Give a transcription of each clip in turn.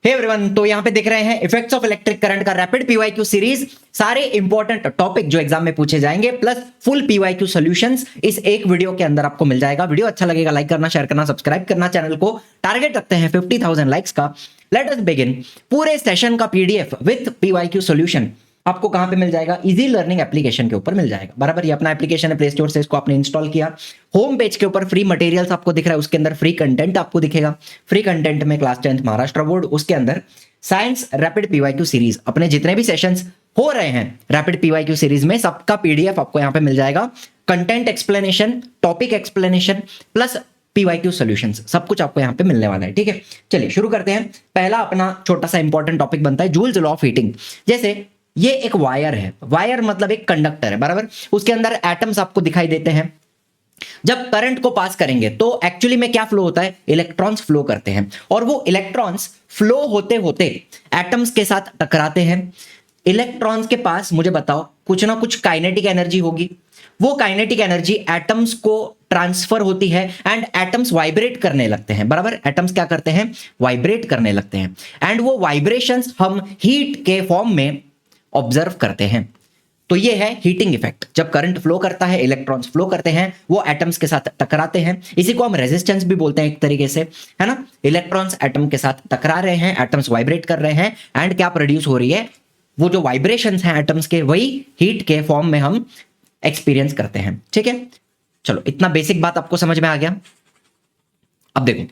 Hey everyone, तो यहां पे दिख रहे हैं इफेक्ट्स ऑफ इलेक्ट्रिक करंट का रैपिड पीवाईक्यू सीरीज। सारे इंपॉर्टेंट टॉपिक जो एग्जाम में पूछे जाएंगे प्लस फुल पीवाईक्यू सॉल्यूशंस इस एक वीडियो के अंदर आपको मिल जाएगा। वीडियो अच्छा लगेगा लाइक करना, शेयर करना, सब्सक्राइब करना। चैनल को टारगेट रखते हैं 50,000 लाइक्स का। Let us begin. पूरे सेशन का पीडीएफ विथ पीवाईक्यू सॉल्यूशन आपको कहां पे मिल जाएगा? इजी लर्निंग एप्लीकेशन के ऊपर मिल जाएगा। बराबर, ये अपना एप्लीकेशन है, प्ले स्टोर से इसको आपने इंस्टॉल किया। होम पेज के ऊपर फ्री मटेरियल्स आपको दिख रहा है, उसके अंदर फ्री कंटेंट आपको दिखेगा। फ्री कंटेंट में क्लास 10th महाराष्ट्र बोर्ड, उसके अंदर साइंस रैपिड पीवाईक्यू सीरीज, अपने जितने भी सेशंस हो रहे हैं रैपिड पीवाईक्यू सीरीज में, सबका पीडीएफ आपको यहां पे मिल जाएगा। Content explanation, topic explanation plus PYQ solutions, सब कुछ आपको यहां पे मिलने वाला है। ठीक है, चलिए शुरू करते हैं। पहला अपना छोटा सा इंपॉर्टेंट टॉपिक बनता है जूल्स लॉ ऑफ हीटिंग। जैसे ये एक वायर है, वायर मतलब एक कंडक्टर है, बराबर। उसके अंदर एटम्स आपको दिखाई देते हैं। जब करंट को पास करेंगे तो एक्चुअली में क्या फ्लो होता है? इलेक्ट्रॉन्स फ्लो करते हैं, और वो इलेक्ट्रॉन्स फ्लो होते होते एटम्स के साथ टकराते हैं। इलेक्ट्रॉन्स के पास, मुझे बताओ, कुछ ना कुछ काइनेटिक एनर्जी होगी। वो काइनेटिक एनर्जी एटम्स को ट्रांसफर होती है एंड एटम्स वाइब्रेट करने लगते हैं। बराबर, एटम्स क्या करते हैं? वाइब्रेट करने लगते हैं। एंड वो वाइब्रेशंस हम हीट के फॉर्म में ऑब्जर्व करते हैं। तो ये है हीटिंग इफेक्ट। जब करंट फ्लो करता है, इलेक्ट्रॉन्स फ्लो करते हैं, वो एटम्स के साथ टकराते हैं। इसी को हम रेजिस्टेंस भी बोलते हैं एक तरीके से, है ना। इलेक्ट्रॉन्स एटम के साथ टकरा रहे हैं, एटम्स वाइब्रेट कर रहे हैं, एंड क्या प्रोड्यूस हो रही है? वो जो वाइब्रेशंस हैं एटम्स के, वही हीट के फॉर्म में हम एक्सपीरियंस करते हैं। ठीक है, चलो इतना बेसिक बात आपको समझ में आ गया। अब देखो,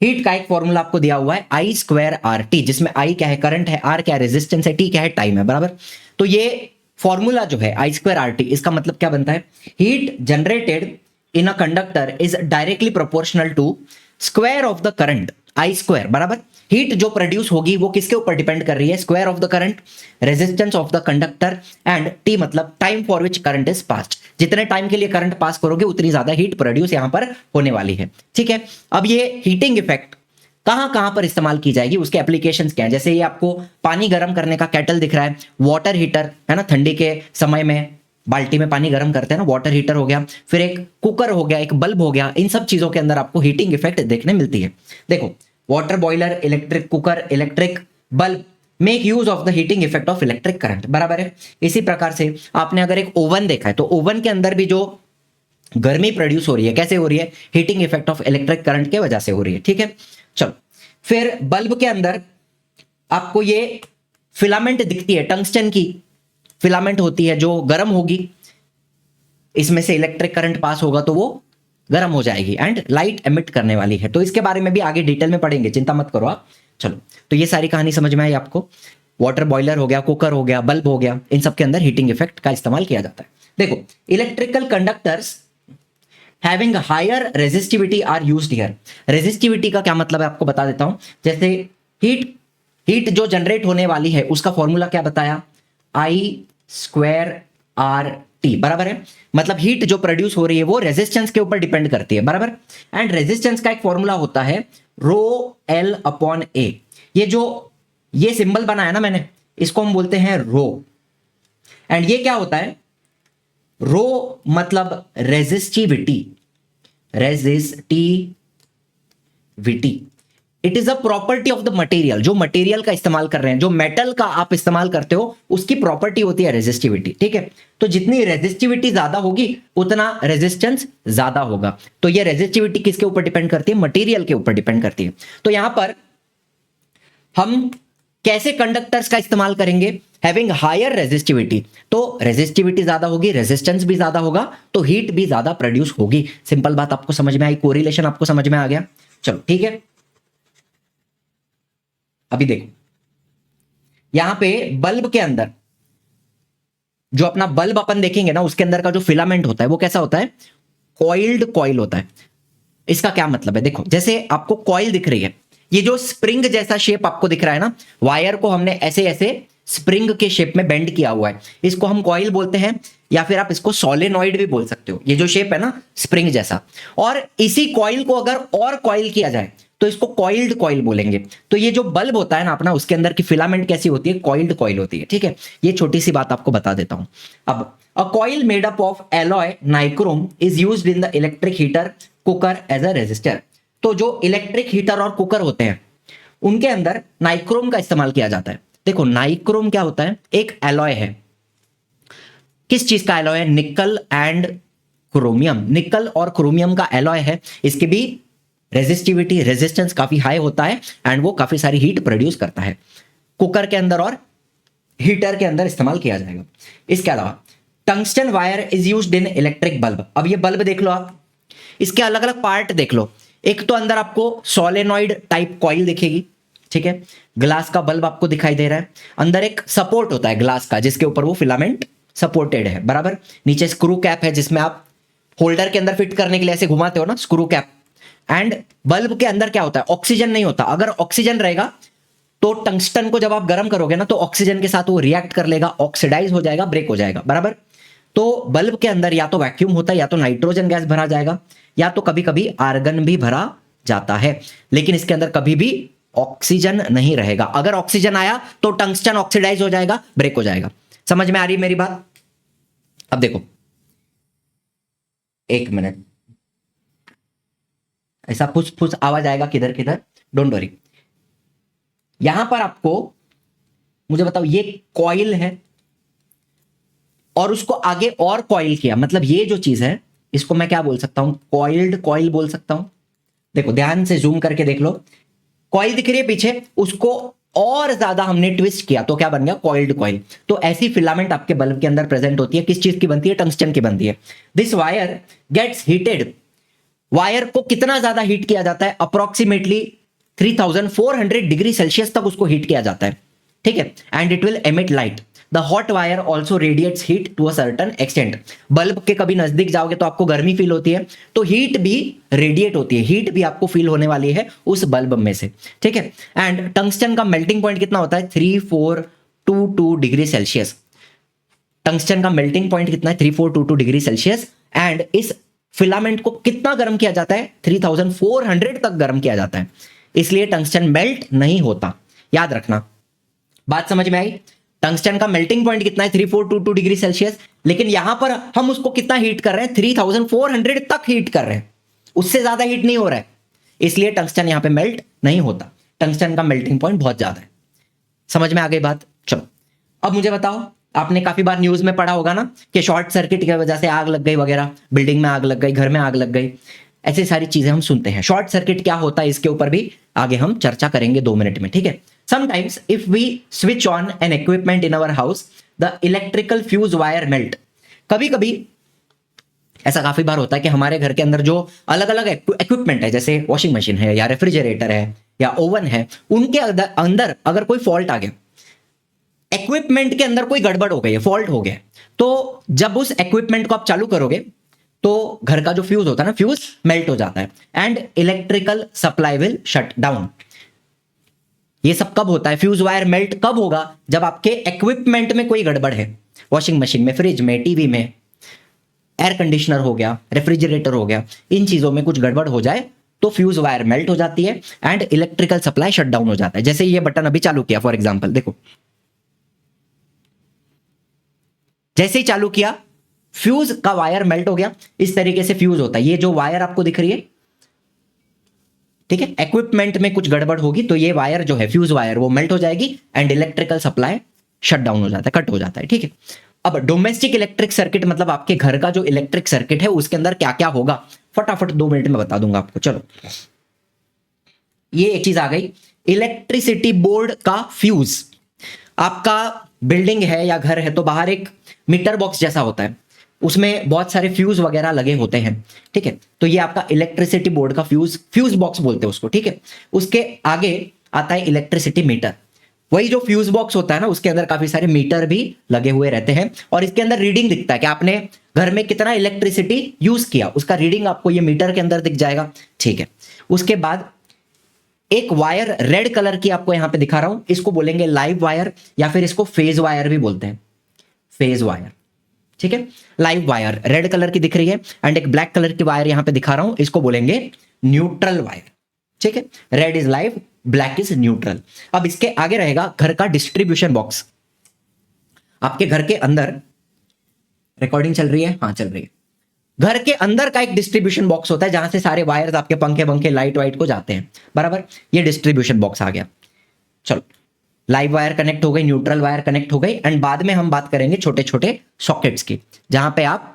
हीट का एक फॉर्मूला आपको दिया हुआ है आई स्क्वायर आर टी, जिसमें आई क्या है? करंट है, आर क्या है? रेजिस्टेंस है, टी क्या है? टाइम है। बराबर, तो ये फॉर्मूला जो है आई स्क्वायर आर टी, इसका मतलब क्या बनता है? Heat generated in a conductor is directly proportional to square of the current, I square. बराबर, हीट जो प्रोड्यूस होगी वो किसके ऊपर डिपेंड कर रही है? Square of the current, resistance of the conductor, and T मतलब time for which current is passed. जितने टाइम के लिए करंट पास करोगे उतनी ज्यादा हीट प्रोड्यूस यहां पर होने वाली है। ठीक है, अब ये हीटिंग इफेक्ट कहां कहां पर इस्तेमाल की जाएगी, उसके एप्लीकेशंस क्या है? जैसे ये आपको पानी गर्म करने का केटल दिख रहा है, वाटर हीटर है ना, ठंडी के समय में बाल्टी में पानी गर्म करते हैं ना, वाटर हीटर हो गया। फिर एक कुकर हो गया, एक बल्ब हो गया। इन सब चीजों के अंदर आपको हीटिंग इफेक्ट देखने मिलती है। देखो, water boiler, electric cooker, electric bulb make use of the heating effect of electric current. बराबर है। इसी प्रकार से आपने अगर एक ओवन देखा है तो ओवन के अंदर भी जो गर्मी प्रोड्यूस हो रही है, कैसे हो रही है? Heating effect of electric current के वजह से हो रही है। ठीक है, चलो फिर बल्ब के अंदर आपको ये फिलामेंट दिखती है, टंगस्टन की फिलामेंट होती है जो गर्म होगी। इसमें से इलेक्ट्रिक करंट पास होगा तो वो गर्म हो जाएगी एंड लाइट एमिट करने वाली है। तो इसके बारे में भी आगे डिटेल में पढ़ेंगे, चिंता मत करो आप। चलो, तो ये सारी कहानी समझ में आई आपको। वाटर बॉयलर हो गया, कुकर हो गया, बल्ब हो गया, इन सब के अंदर हीटिंग इफेक्ट का इस्तेमाल किया जाता है। देखो, electrical conductors having higher resistivity are used here. Resistivity का क्या मतलब है आपको बता देता हूं। जैसे हीट जो जनरेट होने वाली है उसका फॉर्मूला क्या बताया? आई स्क्वायर आर टी। बराबर है, मतलब हीट जो प्रोड्यूस हो रही है वो रेजिस्टेंस के ऊपर डिपेंड करती है। बराबर, एंड रेजिस्टेंस का एक फॉर्मूला होता है रो एल अपॉन ए। ये सिंबल बनाया ना मैंने, इसको हम बोलते हैं रो। एंड ये क्या होता है? रो मतलब resistivity, it is a property of the material. जो मटेरियल का इस्तेमाल कर रहे हैं, जो मेटल का आप इस्तेमाल करते हो, उसकी प्रॉपर्टी होती है रेजिस्टिविटी। ठीक है, तो जितनी रेजिस्टिविटी ज्यादा होगी उतना रेजिस्टेंस ज्यादा होगा। तो ये रेजिस्टिविटी किसके ऊपर डिपेंड करती है? मटेरियल के ऊपर डिपेंड करती है। तो यहां पर हम कैसे कंडक्टर्स का इस्तेमाल करेंगे? हैविंग हायर रेजिस्टिविटी, तो रेजिस्टिविटी ज्यादा होगी, रेजिस्टेंस भी ज्यादा होगा, तो हीट भी ज्यादा प्रोड्यूस होगी। सिंपल बात आपको समझ में आई, कोरिलेशन आपको समझ में आ गया। चलो ठीक है, अभी देखो यहां पे बल्ब के अंदर जो अपना बल्ब अपन देखेंगे ना, उसके अंदर का जो फिलामेंट होता है वो कैसा होता है? कॉइल्ड कॉइल होता है। इसका क्या मतलब है? देखो, जैसे आपको कॉइल दिख रही है, ये जो स्प्रिंग जैसा शेप आपको दिख रहा है ना, वायर को हमने ऐसे ऐसे स्प्रिंग के शेप में बेंड किया हुआ है, इसको हम कॉइल बोलते हैं, या फिर आप इसको सोलेनॉइड भी बोल सकते हो। ये जो शेप है ना स्प्रिंग जैसा, और इसी कॉइल को अगर और कॉइल किया जाए तो इसको कॉइल्ड कॉइल बोलेंगे। तो ये जो बल्ब होता है ना अपना, उसके अंदर की फिलामेंट कैसी होती है? कॉइल्ड कॉइल होती है। ठीक है, ये छोटी सी बात आपको बता देता हूं। अब a coil made up of alloy nichrome is used in the electric heater cooker as a resistor. तो जो इलेक्ट्रिक हीटर और कुकर होते हैं उनके अंदर नाइक्रोम का इस्तेमाल किया जाता है। देखो नाइक्रोम क्या होता है, एक एलॉय है। किस चीज का एलॉय है? निकल एंड क्रोमियम, निकल और क्रोमियम का एलॉय है। इसकी भी रेजिस्टिविटी, रेजिस्टेंस काफी हाई होता है एंड वो काफी सारी हीट प्रोड्यूस करता है। कुकर के अंदर और हीटर के अंदर इस्तेमाल किया जाएगा। इसके अलावा tungsten wire is used in electric bulb. अब ये बल्ब देख लो आप, इसके अलग अलग पार्ट देख लो। एक तो अंदर आपको सोलेनॉइड टाइप कॉइल दिखेगी, ठीक है, ग्लास का बल्ब आपको दिखाई दे रहा है। अंदर एक सपोर्ट होता है ग्लास का जिसके ऊपर वो फिलामेंट सपोर्टेड है, बराबर। नीचे स्क्रू कैप है जिसमें आप होल्डर के अंदर फिट करने के लिए ऐसे घुमाते हो ना, स्क्रू कैप। एंड बल्ब के अंदर क्या होता है? ऑक्सीजन नहीं होता। अगर ऑक्सीजन रहेगा तो टंगस्टन को जब आप गर्म करोगे ना तो ऑक्सीजन के साथ वो रिएक्ट कर लेगा, ऑक्सीडाइज हो जाएगा, ब्रेक हो जाएगा, बराबर। तो बल्ब के अंदर या तो वैक्यूम होता है, या तो नाइट्रोजन गैस भरा जाएगा, या तो कभी कभी आर्गन भी भरा जाता है, लेकिन इसके अंदर कभी भी ऑक्सीजन नहीं रहेगा। अगर ऑक्सीजन आया तो टंगस्टन ऑक्सीडाइज हो जाएगा, ब्रेक हो जाएगा। समझ में आ रही है मेरी बात? अब देखो, एक मिनट, ऐसा फुस फुस आवाज आएगा किधर किधर, डोंट वरी। यहां पर आपको मुझे बताओ, ये कॉइल है और उसको आगे और कॉइल किया, मतलब ये जो चीज है इसको मैं क्या बोल सकता हूं? कॉइल्ड कॉइल बोल सकता हूं। देखो ध्यान से जूम करके देख लो, कॉइल दिख रही है पीछे, उसको और ज्यादा हमने ट्विस्ट किया तो क्या बन गया? Coiled coil. तो ऐसी फिलामेंट आपके बल्ब के अंदर प्रेजेंट होती है। किस चीज की बनती है? टंगस्टन की बनती है। This wire gets heated. Wire को कितना ज्यादा हीट किया जाता है? अप्रोक्सीमेटली 3400 डिग्री सेल्सियस तक उसको हीट किया जाता है, ठीक है। And it will emit light. The hot wire also radiates heat to a certain extent. Bulb के कभी नजदीक जाओगे तो आपको गर्मी फील होती है, तो हीट भी रेडिएट होती है, हीट भी आपको फील होने वाली है उस बल्ब में से, ठीक है। एंड टंगस्टन का मेल्टिंग पॉइंट कितना होता है? 3422 डिग्री सेल्सियस। टंगस्टन का मेल्टिंग पॉइंट कितना है? 3422 डिग्री सेल्सियस। एंड इस फिलामेंट को कितना गर्म किया जाता है? 3400 तक गर्म किया जाता है, इसलिए टंगस्टन मेल्ट नहीं होता। याद रखना, बात समझ में आई? टंगस्टन का मेल्टिंग पॉइंट कितना है? 3422 डिग्री सेल्सियस, लेकिन यहां पर हम उसको कितना हीट कर रहे हैं? 3400 तक हीट कर रहे हैं, उससे ज्यादा हीट नहीं हो रहा है, इसलिए टंगस्टन यहां पे मेल्ट नहीं होता। टंगस्टन का मेल्टिंग पॉइंट बहुत ज्यादा है। समझ में आ गई बात? चलो अब मुझे बताओ, आपने काफी बार न्यूज में पढ़ा होगा ना कि शॉर्ट सर्किट की वजह से आग लग गई वगैरह, बिल्डिंग में आग लग गई, घर में आग लग गई, ऐसी सारी चीजें हम सुनते हैं। शॉर्ट सर्किट क्या होता है इसके ऊपर भी आगे हम चर्चा करेंगे 2 मिनट में, ठीक है। Sometimes if we switch on an equipment in our house the electrical fuse wire melt. कभी कभी ऐसा काफी बार होता है कि हमारे घर के अंदर जो अलग अलग इक्विपमेंट है, जैसे वॉशिंग मशीन है या रेफ्रिजरेटर है या ओवन है, उनके अंदर अगर कोई फॉल्ट आ गया, इक्विपमेंट के अंदर कोई गड़बड़ हो गई है, फॉल्ट हो गया, तो जब उस इक्विपमेंट को आप चालू करोगे तो घर का जो फ्यूज होता है ना, फ्यूज मेल्ट हो जाता है and electrical supply will shut down. ये सब कब होता है? फ्यूज वायर मेल्ट कब होगा? जब आपके इक्विपमेंट में कोई गड़बड़ है, वॉशिंग मशीन में, फ्रिज में, टीवी में, एयर कंडीशनर हो गया, रेफ्रिजरेटर हो गया, इन चीजों में कुछ गड़बड़ हो जाए तो फ्यूज वायर मेल्ट हो जाती है and electrical supply shut down हो जाता है। जैसे ये बटन अभी चालू किया फॉर एग्जांपल, देखो जैसे ही चालू किया फ्यूज का वायर मेल्ट हो गया। इस तरीके से फ्यूज होता है। ये जो वायर आपको दिख रही है, ठीक है, इक्विपमेंट में कुछ गड़बड़ होगी तो ये वायर जो है, फ्यूज वायर, वो मेल्ट हो जाएगी and electrical supply shut down हो जाता है, कट हो जाता है, ठीक है। अब डोमेस्टिक इलेक्ट्रिक सर्किट, मतलब आपके घर का जो इलेक्ट्रिक सर्किट है उसके अंदर क्या क्या होगा, फटाफट 2 मिनट में बता दूंगा आपको। चलो ये एक चीज आ गई, इलेक्ट्रिसिटी बोर्ड का फ्यूज। आपका बिल्डिंग है या घर है तो बाहर एक मीटर बॉक्स जैसा होता है, उसमें बहुत सारे फ्यूज वगैरह लगे होते हैं, ठीक है। तो ये आपका इलेक्ट्रिसिटी बोर्ड का फ्यूज बॉक्स बोलते हैं उसको, ठीक है। उसके आगे आता है इलेक्ट्रिसिटी मीटर। वही जो फ्यूज बॉक्स होता है ना, उसके अंदर काफी सारे मीटर भी लगे हुए रहते हैं और इसके अंदर रीडिंग दिखता है कि आपने घर में कितना इलेक्ट्रिसिटी यूज किया, उसका रीडिंग आपको ये मीटर के अंदर दिख जाएगा, ठीक है। उसके बाद एक वायर रेड कलर की आपको यहां पे दिखा रहा हूं, इसको बोलेंगे लाइव वायर या फिर इसको फेज वायर भी बोलते हैं, फेज वायर, ठीक है। लाइव वायर रेड कलर की दिख रही है एंड एक ब्लैक कलर की वायर यहां पे दिखा रहा हूं, इसको बोलेंगे न्यूट्रल वायर, ठीक है। Red is live, black is neutral. अब इसके आगे रहेगा घर का डिस्ट्रीब्यूशन बॉक्स। आपके घर के अंदर रिकॉर्डिंग चल रही है? हाँ चल रही है। घर के अंदर का एक डिस्ट्रीब्यूशन बॉक्स होता है जहां से सारे वायर्स आपके पंखे पंखे लाइट वाइट को जाते हैं, बराबर। ये डिस्ट्रीब्यूशन बॉक्स आ गया। चलो, लाइव वायर कनेक्ट हो गई, न्यूट्रल वायर कनेक्ट हो गई, एंड बाद में हम बात करेंगे छोटे छोटे सॉकेट्स की, जहां पे आप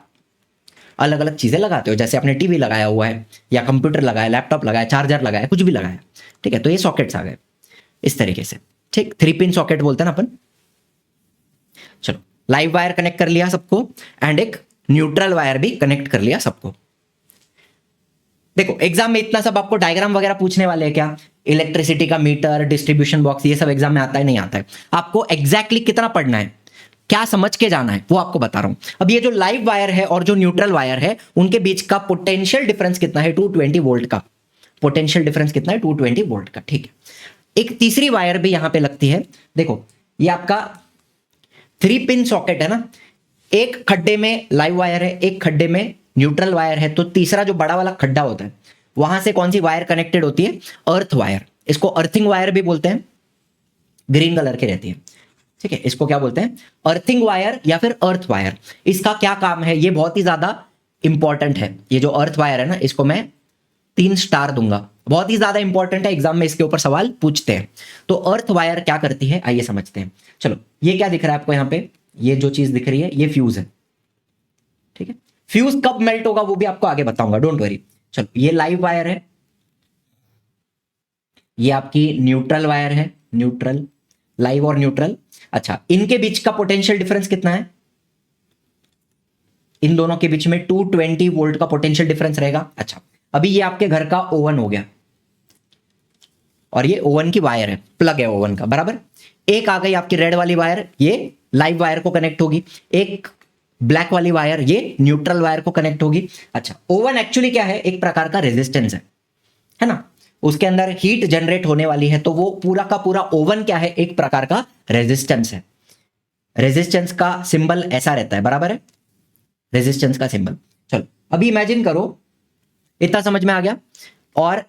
अलग अलग चीजें लगाते हो, जैसे आपने टीवी लगाया हुआ है या कंप्यूटर लगाया, लैपटॉप लगाया, चार्जर लगाया, कुछ भी लगाया, ठीक है। तो ये सॉकेट्स आ गए इस तरीके से, ठीक। 3 पिन सॉकेट बोलते हैं ना अपन। चलो, लाइव वायर कनेक्ट कर लिया सबको, एंड एक न्यूट्रल वायर भी कनेक्ट कर लिया सबको। देखो, एग्जाम में इतना सब आपको डायग्राम वगैरह पूछने वाले हैं क्या? इलेक्ट्रिसिटी का मीटर, डिस्ट्रीब्यूशन बॉक्स, ये सब एग्जाम में आता है नहीं आता है? आपको एग्जैक्टली कितना पढ़ना है, क्या समझ के जाना है, वो आपको बता रहा हूं। अब ये जो लाइव वायर है और जो न्यूट्रल वायर है, उनके बीच का पोटेंशियल डिफरेंस कितना है? 220 वोल्ट का पोटेंशियल डिफरेंस कितना है? 220 वोल्ट का, ठीक है। एक तीसरी वायर भी यहां पे लगती है। देखो, ये आपका 3 पिन सॉकेट है ना, एक खड्डे में लाइव वायर है, एक खड्डे में न्यूट्रल वायर है, तो तीसरा जो बड़ा वाला खड्डा होता है, वहां से कौन सी वायर कनेक्टेड होती है? Earth wire. इसको अर्थिंग वायर भी बोलते हैं, ग्रीन कलर की रहती है, ठीक है। इसको क्या बोलते हैं? अर्थिंग वायर या फिर अर्थ वायर। इसका क्या काम है, ये बहुत ही ज्यादा इंपॉर्टेंट है। ये जो अर्थ वायर है ना, इसको मैं 3 स्टार दूंगा, बहुत ही ज्यादा इंपॉर्टेंट है, एग्जाम में इसके ऊपर सवाल पूछते हैं। तो अर्थ वायर क्या करती है, आइए समझते हैं। चलो, ये क्या दिख रहा है आपको यहाँ पे? ये जो चीज दिख रही है, ये फ्यूज है, ठीक है। फ्यूज कब मेल्ट होगा वो भी आपको आगे बताऊंगा, डोंट वरी। चलो, ये लाइव वायर है, ये आपकी न्यूट्रल वायर है, न्यूट्रल, लाइव और न्यूट्रल। अच्छा, इनके बीच का पोटेंशियल डिफरेंस कितना है? इन दोनों के बीच में 220 वोल्ट का पोटेंशियल डिफरेंस रहेगा। अच्छा, अभी ये आपके घर का ओवन हो गया, और ये ओवन की वायर है, प्लग है ओवन का, बराबर। एक आ गई आपकी रेड वाली वायर, ये लाइव वायर को कनेक्ट होगी। एक ब्लैक वाली वायर, ये न्यूट्रल वायर को कनेक्ट होगी। अच्छा, ओवन एक्चुअली क्या है? एक प्रकार का रेजिस्टेंस है ना। उसके अंदर हीट जनरेट होने वाली है, तो वो पूरा का पूरा ओवन क्या है? एक प्रकार का रेजिस्टेंस है। रेजिस्टेंस का सिंबल ऐसा रहता है, बराबर है, रेजिस्टेंस का सिंबल। चलो, अभी इमेजिन करो, इतना समझ में आ गया। और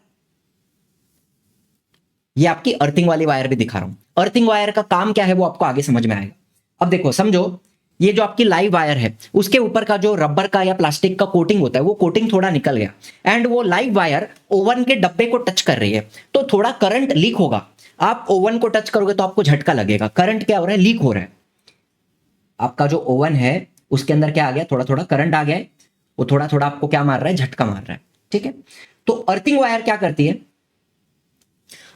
ये आपकी अर्थिंग वाली वायर भी दिखा रहा हूं। अर्थिंग वायर का काम क्या है वो आपको आगे समझ में आएगा। अब देखो, समझो, ये जो आपकी लाइव वायर है, उसके ऊपर का जो रबर का या प्लास्टिक का कोटिंग होता है, वो कोटिंग थोड़ा निकल गया, एंड वो लाइव वायर ओवन के डब्बे को टच कर रही है, तो थोड़ा करंट लीक होगा। आप ओवन को टच करोगे तो आपको झटका लगेगा। करंट क्या हो रहा है? लीक हो रहा है। आपका जो ओवन है उसके अंदर क्या आ गया? थोड़ा थोड़ा करंट आ गया है, वो थोड़ा थोड़ा आपको क्या मार रहा है? झटका मार रहा है, ठीक है। तो अर्थिंग वायर क्या करती है?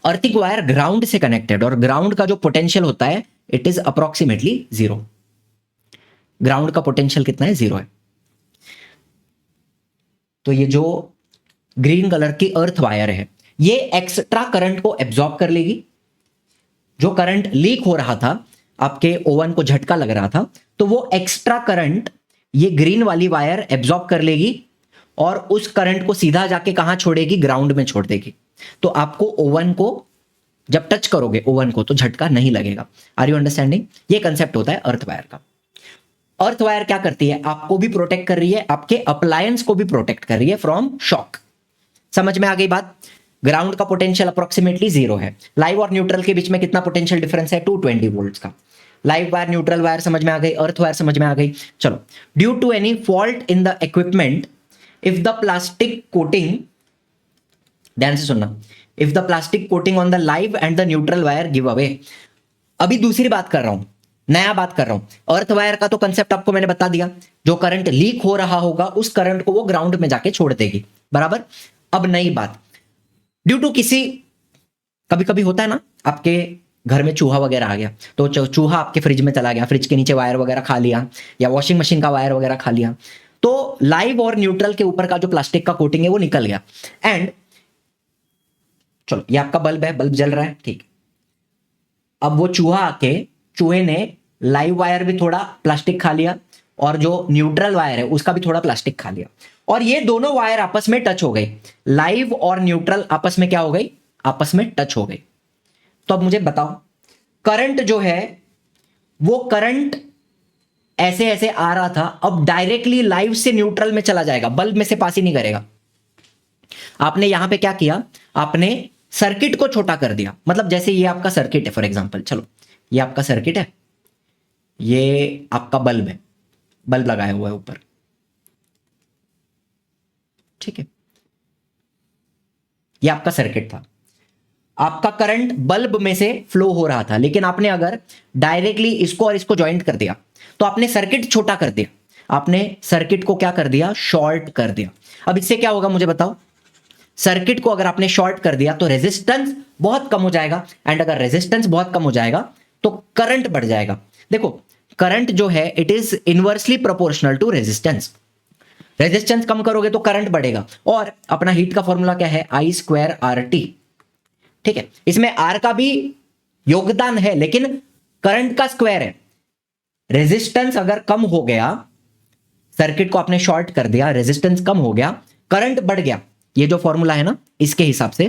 अर्थिंग वायर ग्राउंड से कनेक्टेड, और ग्राउंड का जो पोटेंशियल होता है, इट इज अप्रोक्सीमेटली 0। ग्राउंड का पोटेंशियल कितना है? 0 है। तो ये जो ग्रीन कलर की अर्थ वायर है, ये एक्स्ट्रा करंट को एब्जॉर्ब कर लेगी। जो करंट लीक हो रहा था, आपके ओवन को झटका लग रहा था, तो वो एक्स्ट्रा करंट ये ग्रीन वाली वायर एब्जॉर्ब कर लेगी, और उस करंट को सीधा जाके कहां छोड़ेगी? ग्राउंड में छोड़ देगी। तो आपको ओवन को जब टच करोगे ओवन को, तो झटका नहीं लगेगा। Are you understanding? ये कंसेप्ट होता है अर्थ वायर का। अर्थ वायर क्या करती है? आपको भी प्रोटेक्ट कर रही है, आपके अप्लायंस को भी प्रोटेक्ट कर रही है फ्रॉम शॉक। समझ में आ गई बात? ग्राउंड का पोटेंशियल अप्रोक्सीमेटली 0 है। लाइव और न्यूट्रल के बीच में कितना पोटेंशियल डिफरेंस है? 220 वोल्ट्स का। लाइव वायर, न्यूट्रल वायर समझ में आ गई, अर्थ वायर समझ में आ गई। चलो, due to any fault in the equipment, if the plastic coating, ध्यान से सुनना, if the plastic coating on the live and the neutral wire give away. अभी दूसरी बात कर रहा हूं, नया बात कर रहा हूं। अर्थ वायर का तो कंसेप्ट आपको मैंने बता दिया, जो करंट लीक हो रहा होगा उस करंट को वो ग्राउंड में जाके छोड़ देगी, बराबर। अब नई बात, ड्यू टू किसी, कभी कभी होता है ना, आपके घर में चूहा वगैरह आ गया, तो चूहा आपके फ्रिज में चला गया, फ्रिज के नीचे वायर वगैरह खा लिया, या वॉशिंग मशीन का वायर वगैरह खा लिया, तो लाइव और न्यूट्रल के ऊपर का जो प्लास्टिक का कोटिंग है वो निकल गया। एंड चलो, ये आपका बल्ब है, बल्ब जल रहा है, ठीक। अब वो चूहे ने लाइव वायर भी थोड़ा प्लास्टिक खा लिया, और जो न्यूट्रल वायर है उसका भी थोड़ा प्लास्टिक खा लिया, और ये दोनों वायर आपस में टच हो गई। लाइव और न्यूट्रल आपस में क्या हो गई? आपस में टच हो गई। तो अब मुझे बताओ, करंट जो है वो करंट ऐसे ऐसे आ रहा था, अब डायरेक्टली लाइव से न्यूट्रल में चला जाएगा, बल्ब में से पास ही नहीं करेगा। आपने यहां पे क्या किया? आपने सर्किट को छोटा कर दिया। मतलब जैसे ये आपका सर्किट है, फॉर एग्जांपल, चलो ये आपका सर्किट है, ये आपका बल्ब है, बल्ब लगाया हुआ है ऊपर, ठीक है, ये आपका सर्किट था, आपका करंट बल्ब में से फ्लो हो रहा था, लेकिन आपने अगर डायरेक्टली इसको और इसको ज्वाइंट कर दिया तो आपने सर्किट छोटा कर दिया, आपने सर्किट को क्या कर दिया, शॉर्ट कर दिया। अब इससे क्या होगा मुझे बताओ, सर्किट को अगर आपने शॉर्ट कर दिया तो रेजिस्टेंस बहुत कम हो जाएगा, एंड अगर रेजिस्टेंस बहुत कम हो जाएगा तो करंट बढ़ जाएगा। देखो करंट जो है it is inversely proportional to resistance, resistance कम करोगे तो करंट बढ़ेगा, और अपना हीट का फॉर्मूला क्या है, आई स्क्वायर आर टी। ठीक है, इसमें आर का भी योगदान है लेकिन करंट का स्क्वायर है। रेजिस्टेंस अगर कम हो गया, सर्किट को आपने शॉर्ट कर दिया, रेजिस्टेंस कम हो गया, करंट बढ़ गया, ये जो फॉर्मूला है ना इसके हिसाब से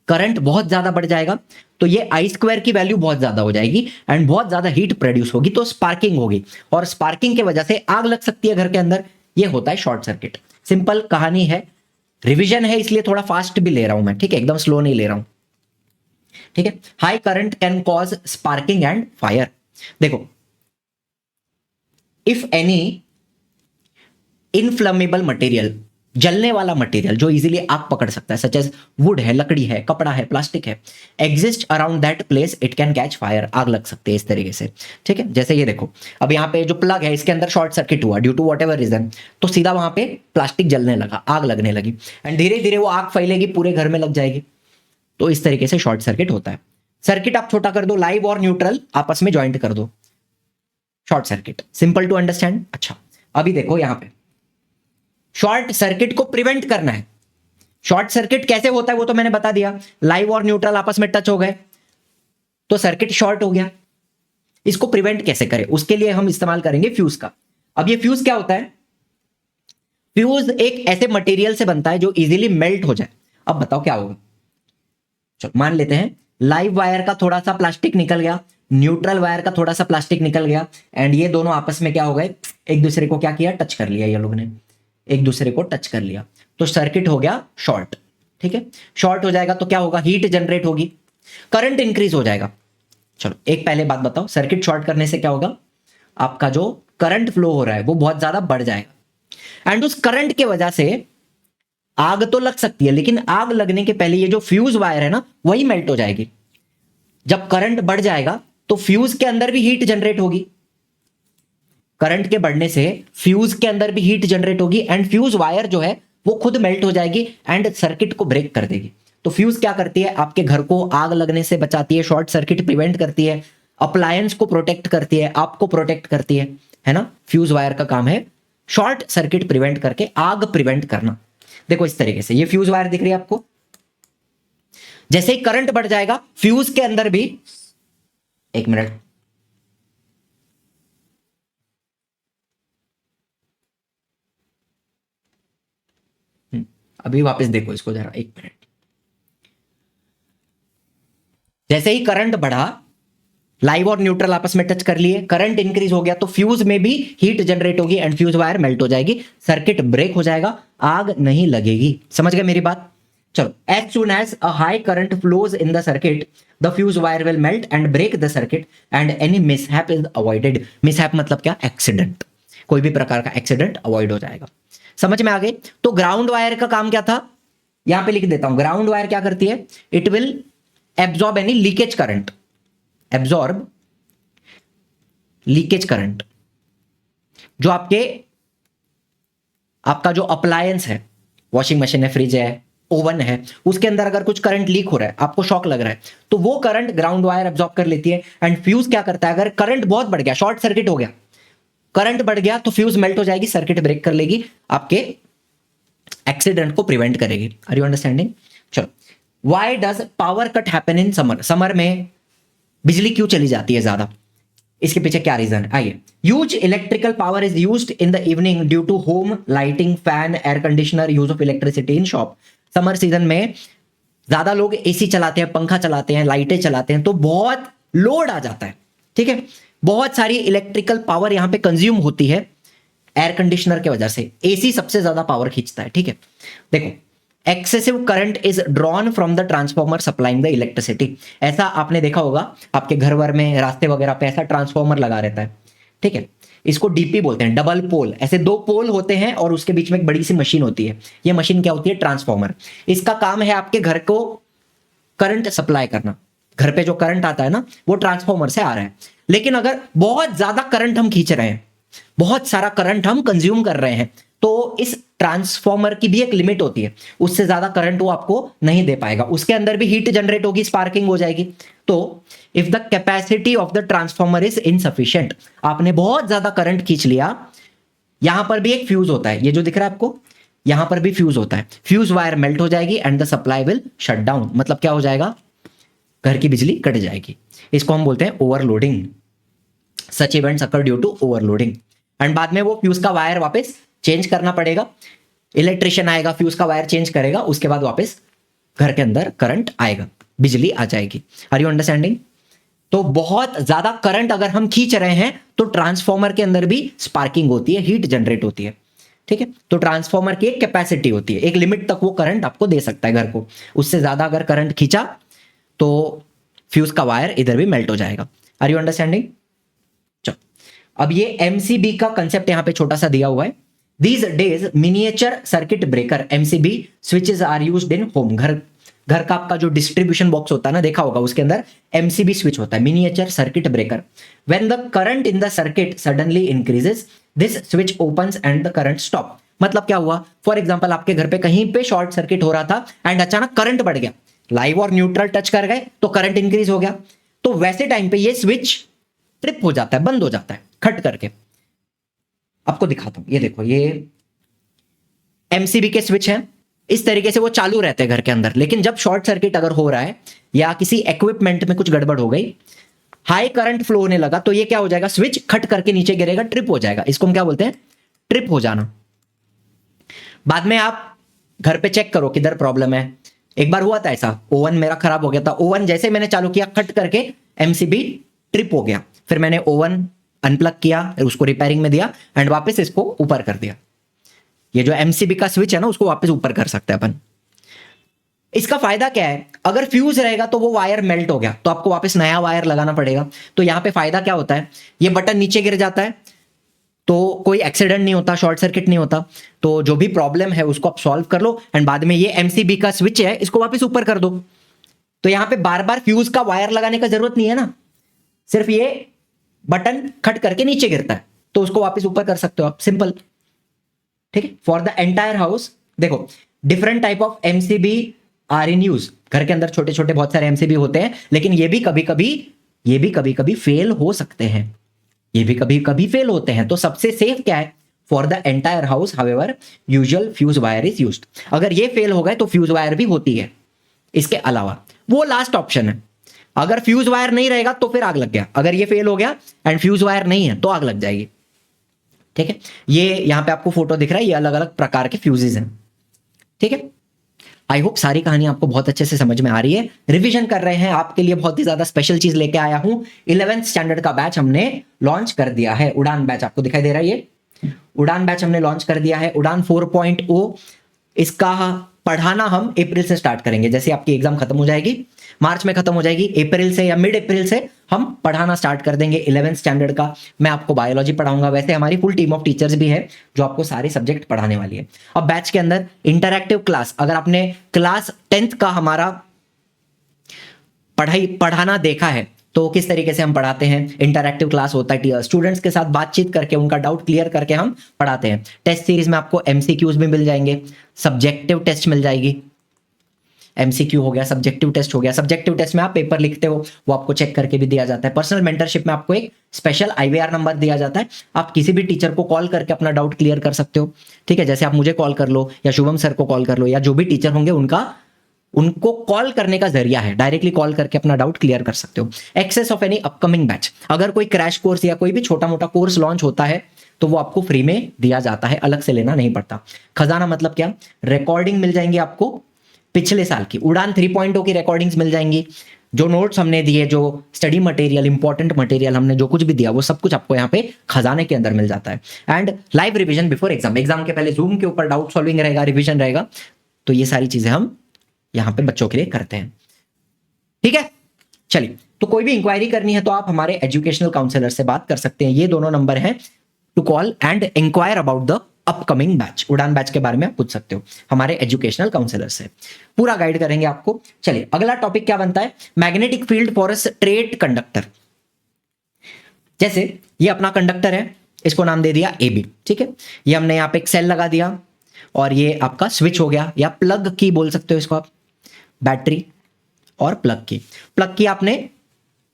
करंट बहुत ज्यादा बढ़ जाएगा, तो ये आई स्क्वायर की वैल्यू बहुत ज्यादा हो जाएगी एंड बहुत ज्यादा हीट प्रोड्यूस होगी, तो स्पार्किंग होगी, और स्पार्किंग की वजह से आग लग सकती है घर के अंदर, ये होता है शॉर्ट सर्किट। सिंपल कहानी है, रिवीजन है इसलिए थोड़ा फास्ट भी ले रहा हूं मैं, ठीक है, एकदम स्लो नहीं ले रहा हूं। ठीक है, high current can cause sparking and fire. देखो इफ एनी इनफ्लेमेबल मटेरियल, जलने वाला मटेरियल जो इजीली आग पकड़ सकता है, सच एज वुड है, लकड़ी है, कपड़ा है, प्लास्टिक है, exist around that place it can catch fire, आग लग सकती है इस तरीके से। ठीक है, जैसे ये देखो अब यहाँ पे जो प्लग है इसके अंदर शॉर्ट सर्किट हुआ due to whatever reason, तो सीधा वहां पे प्लास्टिक जलने लगा, आग लगने लगी, एंड धीरे धीरे वो आग फैलेगी, पूरे घर में लग जाएगी, तो इस तरीके से शॉर्ट सर्किट होता है। सर्किट आप छोटा कर दो, लाइव और न्यूट्रल आपस में ज्वाइंट कर दो, short circuit, simple to understand. अच्छा अभी देखो यहां पे शॉर्ट सर्किट को प्रिवेंट करना है। शॉर्ट सर्किट कैसे होता है वो तो मैंने बता दिया, लाइव और न्यूट्रल आपस में टच हो गए तो सर्किट शॉर्ट हो गया। इसको प्रिवेंट कैसे करें, उसके लिए हम इस्तेमाल करेंगे फ्यूज का। अब ये फ्यूज क्या होता है, फ्यूज एक ऐसे मटेरियल से बनता है जो इजीली मेल्ट हो जाए। अब बताओ क्या होगा, चलो मान लेते हैं लाइव वायर का थोड़ा सा प्लास्टिक निकल गया, न्यूट्रल वायर का थोड़ा सा प्लास्टिक निकल गया, एंड ये दोनों आपस में क्या हो गए, एक दूसरे को क्या किया, टच कर लिया, ये लोग ने एक दूसरे को टच कर लिया, तो सर्किट हो गया शॉर्ट। ठीक है, शॉर्ट हो जाएगा तो क्या होगा, हीट जनरेट होगी, करंट इंक्रीज हो जाएगा। चलो एक पहले बात बताओ, सर्किट शॉर्ट करने से क्या होगा, आपका जो करंट फ्लो हो रहा है वो बहुत ज्यादा बढ़ जाएगा, एंड उस करंट की वजह से आग तो लग सकती है, लेकिन आग लगने के पहले ये जो फ्यूज वायर है ना वही मेल्ट हो जाएगी। जब करंट बढ़ जाएगा तो फ्यूज के अंदर भी हीट जनरेट होगी, करंट के बढ़ने से फ्यूज के अंदर भी हीट जनरेट होगी, एंड फ्यूज वायर जो है वो खुद मेल्ट हो जाएगी एंड सर्किट को ब्रेक कर देगी। तो फ्यूज क्या करती है, आपके घर को आग लगने से बचाती है, शॉर्ट सर्किट प्रिवेंट करती है, अप्लायंस को प्रोटेक्ट करती है, आपको प्रोटेक्ट करती है ना। फ्यूज वायर का काम है शॉर्ट सर्किट प्रिवेंट करके आग प्रिवेंट करना। देखो इस तरीके से ये फ्यूज वायर दिख रही है आपको, जैसे ही करंट बढ़ जाएगा फ्यूज के अंदर भी, एक मिनट, अभी वापस देखो इसको जरा, एक मिनट, जैसे ही करंट बढ़ा, लाइव और न्यूट्रल आपस में टच कर लिए, करंट इंक्रीज हो गया तो फ्यूज में भी हीट जनरेट होगी एंड फ्यूज वायर मेल्ट हो जाएगी, सर्किट ब्रेक हो जाएगा, आग नहीं लगेगी। समझ गए मेरी बात। चलो, एज सुन as a high current flows in the circuit the fuse wire will melt and break the circuit and any mishap is avoided. Mishap मतलब क्या, एक्सीडेंट, कोई भी प्रकार का एक्सीडेंट अवॉइड हो जाएगा। समझ में आ गई। तो ग्राउंड वायर का काम क्या था, यहां पे लिख देता हूं, ग्राउंड वायर क्या करती है, it will absorb any leakage current, absorb leakage current. जो आपका जो अप्लायंस है, वॉशिंग मशीन है, फ्रिज है, ओवन है, उसके अंदर अगर कुछ करंट लीक हो रहा है, आपको शॉक लग रहा है, तो वो करंट ग्राउंड वायर एब्जॉर्ब कर लेती है। एंड फ्यूज क्या करता है, अगर करंट बहुत बढ़ गया, शॉर्ट सर्किट हो गया, करंट बढ़ गया तो फ्यूज मेल्ट हो जाएगी, सर्किट ब्रेक कर लेगी, आपके एक्सीडेंट को प्रिवेंट करेगी। Are you understanding. चलो, why does power cut happen in summer, summer में बिजली क्यों चली जाती है ज्यादा, इसके पीछे क्या रीजन है, आइए। Huge electrical power is used in the evening due to home lighting, fan, air conditioner, use of electricity in shop. Summer season में ज्यादा लोग एसी चलाते हैं, पंखा चलाते हैं, लाइटें चलाते हैं, तो बहुत लोड आ जाता है। ठीक है, बहुत सारी इलेक्ट्रिकल पावर यहां पे कंज्यूम होती है एयर कंडीशनर की वजह से, एसी सबसे ज्यादा पावर खींचता है। ठीक है, देखो, excessive current is drawn from the transformer supplying the electricity. ऐसा आपने देखा होगा आपके घर वर में, रास्ते वगैरह पे ऐसा ट्रांसफॉर्मर लगा रहता है। ठीक है, इसको डीपी बोलते हैं, डबल पोल। ऐसे दो पोल होते हैं और उसके बीच में एक बड़ी सी मशीन होती है। ये मशीन क्या होती है? ट्रांसफॉर्मर। इसका काम है आपके घर को करंट सप्लाई करना। घर पे जो करंट आता है ना, वो ट्रांसफॉर्मर से आ रहा है। लेकिन अगर बहुत ज्यादा करंट हम खींच रहे हैं, बहुत सारा करंट हम कंज्यूम कर रहे हैं, तो इस ट्रांसफॉर्मर की भी एक लिमिट होती है। उससे ज्यादा करंट वो आपको नहीं दे पाएगा, उसके अंदर भी हीट जनरेट होगी, स्पार्किंग हो जाएगी। तो if the capacity of the transformer is insufficient, आपने बहुत ज्यादा करंट खींच लिया, यहां पर भी एक फ्यूज होता है, ये जो दिख रहा है आपको, यहां पर भी फ्यूज होता है। फ्यूज वायर मेल्ट हो जाएगी and the supply will shut down. मतलब क्या हो जाएगा? घर की बिजली कट जाएगी। इसको हम बोलते हैं overloading. Such events occur due to overloading. And बाद में वो फ्यूज का वायर वापस चेंज करना पड़ेगा, इलेक्ट्रिशियन आएगा, फ्यूज का वायर चेंज करेगा, उसके बाद वापस घर के अंदर करंट आएगा, बिजली आ जाएगी। Are you understanding? तो बहुत ज्यादा करंट अगर हम खींच रहे हैं तो ट्रांसफॉर्मर के अंदर भी स्पार्किंग होती है, हीट जनरेट होती है। ठीक है, तो ट्रांसफॉर्मर की एक कैपेसिटी होती है, एक लिमिट तक वो करंट आपको दे सकता है घर को। उससे ज्यादा अगर करंट खींचा तो फ्यूज का वायर इधर भी मेल्ट हो जाएगा। Are you understanding? चलो, अब ये एमसीबी का कंसेप्ट यहां पे छोटा सा दिया हुआ है। These days miniature circuit breaker MCB switches are used in home। घर का आपका जो डिस्ट्रीब्यूशन बॉक्स होता है ना, देखा होगा, उसके अंदर MCB स्विच होता है, miniature circuit breaker. When the current in the circuit suddenly increases, this switch opens and the current stop। मतलब क्या हुआ? फॉर एग्जाम्पल आपके घर पे कहीं पे शॉर्ट सर्किट हो रहा था एंड अचानक करंट बढ़ गया, लाइव और न्यूट्रल टच कर गए तो करंट इंक्रीज हो गया। तो वैसे टाइम पे ये स्विच ट्रिप हो जाता है, बंद हो जाता है खट करके। आपको दिखाता हूं, ये देखो, ये एमसीबी के स्विच हैं, इस तरीके से वो चालू रहते हैं घर के अंदर। लेकिन जब शॉर्ट सर्किट अगर हो रहा है या किसी इक्विपमेंट में कुछ गड़बड़ हो गई, हाई करंट फ्लो होने लगा, तो ये क्या हो जाएगा? स्विच खट करके नीचे गिरेगा, ट्रिप हो जाएगा। इसको हम क्या बोलते हैं? ट्रिप हो जाना। बाद में आप घर पे चेक करो किधर प्रॉब्लम है। एक बार हुआ था ऐसा, ओवन मेरा खराब हो गया था। ओवन जैसे मैंने चालू किया, खट करके एमसीबी ट्रिप हो गया। फिर मैंने ओवन अनप्लग किया, उसको रिपेयरिंग में दिया एंड वापस इसको ऊपर कर दिया। ये जो एमसीबी का स्विच है ना, उसको वापस ऊपर कर सकते हैं अपन। इसका फायदा क्या है? अगर फ्यूज रहेगा तो वो वायर मेल्ट हो गया तो आपको वापस नया वायर लगाना पड़ेगा। तो यहां पे फायदा क्या होता है? ये बटन नीचे गिर जाता है तो कोई एक्सीडेंट नहीं होता, शॉर्ट सर्किट नहीं होता। तो जो भी प्रॉब्लम है उसको आप सॉल्व कर लो एंड बाद में ये एमसीबी का स्विच है, इसको वापस ऊपर कर दो। तो यहां पे बार बार फ्यूज का वायर लगाने का जरूरत नहीं है ना, सिर्फ ये बटन खट करके नीचे गिरता है तो उसको वापस ऊपर कर सकते हो आप, सिंपल। ठीक है, फॉर द एंटायर हाउस। देखो, different type of MCB are in use. घर के अंदर छोटे छोटे बहुत सारे एमसीबी होते हैं, लेकिन ये भी कभी कभी फेल हो सकते हैं, ये भी कभी कभी फेल होते हैं। तो सबसे सेफ क्या है? For the entire house however usual fuse wire is used. अगर ये फेल हो गए तो फ्यूज वायर भी होती है इसके अलावा, वो लास्ट ऑप्शन है। अगर फ्यूज वायर नहीं रहेगा तो फिर आग लग गया। अगर ये फेल हो गया एंड फ्यूज वायर नहीं है तो आग लग जाएगी। ठीक है, ये यहां पे आपको फोटो दिख रहा है, ये अलग अलग प्रकार के फ्यूजेस हैं। ठीक है, आई होप सारी कहानी आपको बहुत अच्छे से समझ में आ रही है। रिवीजन कर रहे हैं, आपके लिए बहुत ही ज्यादा स्पेशल चीज लेके आया हूं। 11th स्टैंडर्ड का बैच हमने लॉन्च कर दिया है, उड़ान बैच। आपको दिखाई दे रहा है, ये उड़ान बैच हमने लॉन्च कर दिया है, उड़ान 4.0। इसका पढ़ाना हम अप्रैल से स्टार्ट करेंगे। जैसे आपकी एग्जाम खत्म हो जाएगी, मार्च में खत्म हो जाएगी, अप्रैल से या मिड अप्रैल से हम पढ़ाना स्टार्ट कर देंगे 11th स्टैंडर्ड का। मैं आपको बायोलॉजी पढ़ाऊंगा। वैसे हमारी फुल टीम ऑफ टीचर्स भी है जो आपको सारे सब्जेक्ट पढ़ाने वाली है। अब बैच के अंदर इंटरैक्टिव क्लास, अगर आपने क्लास 10th का हमारा पढ़ाना देखा है तो किस तरीके से हम पढ़ाते हैं, इंटरैक्टिव क्लास होता है, स्टूडेंट्स के साथ बातचीत करके उनका डाउट क्लियर करके हम पढ़ाते हैं। टेस्ट सीरीज में आपको एमसीक्यूज भी मिल जाएंगे, सब्जेक्टिव टेस्ट मिल जाएगी। एमसीक्यू हो गया, सब्जेक्टिव टेस्ट हो गया। सब्जेक्टिव टेस्ट में आप पेपर लिखते हो, वो आपको चेक करके भी दिया जाता है। पर्सनल मेंटरशिप में आपको एक स्पेशल IVR नंबर दिया जाता है, आप किसी भी टीचर को कॉल करके अपना डाउट क्लियर कर सकते हो। ठीक है, जैसे आप मुझे कॉल कर लो या शुभम सर को कॉल कर लो, या जो भी टीचर होंगे उनको कॉल करने का जरिया है, डायरेक्टली कॉल करके अपना डाउट क्लियर कर सकते हो। Access of any upcoming batch, अगर कोई क्रैश कोर्स या कोई भी छोटा मोटा कोर्स लॉन्च होता है तो वो आपको फ्री में दिया जाता है, अलग से लेना नहीं पड़ता। खजाना मतलब क्या? रिकॉर्डिंग मिल जाएंगी आपको पिछले साल की, उड़ान 3.0 की रिकॉर्डिंग्स मिल जाएंगी, जो नोट्स हमने दिए, जो स्टडी मटेरियल, इंपॉर्टेंट मटेरियल हमने जो कुछ भी दिया, वो सब कुछ आपको यहाँ पे खजाने के अंदर मिल जाता है। And live revision before exam, exam के पहले जूम के ऊपर डाउट सॉल्विंग रहेगा, रिवीजन रहेगा। तो ये सारी चीजें हम यहाँ पे बच्चों के लिए करते हैं। ठीक है, चलिए, तो कोई भी इंक्वायरी करनी है तो आप हमारे एजुकेशनल काउंसलर से बात कर सकते हैं। ये दोनों नंबर हैं, to call and inquire about the upcoming batch. Udaan batch के बारे में आप पूछ सकते हो हमारे एजुकेशनल काउंसलर से, पूरा गाइड करेंगे आपको। चलिए अगला टॉपिक क्या बनता है, magnetic field for a straight conductor. जैसे ये अपना कंडक्टर है, इसको नाम दे दिया AB, ठीक है। ये हमने यहाँ पे एक सेल लगा दिया और ये आपका स्विच हो गया, या प्लग की बोल सकते हो इसको आप, बैटरी और प्लग की। प्लग की आपने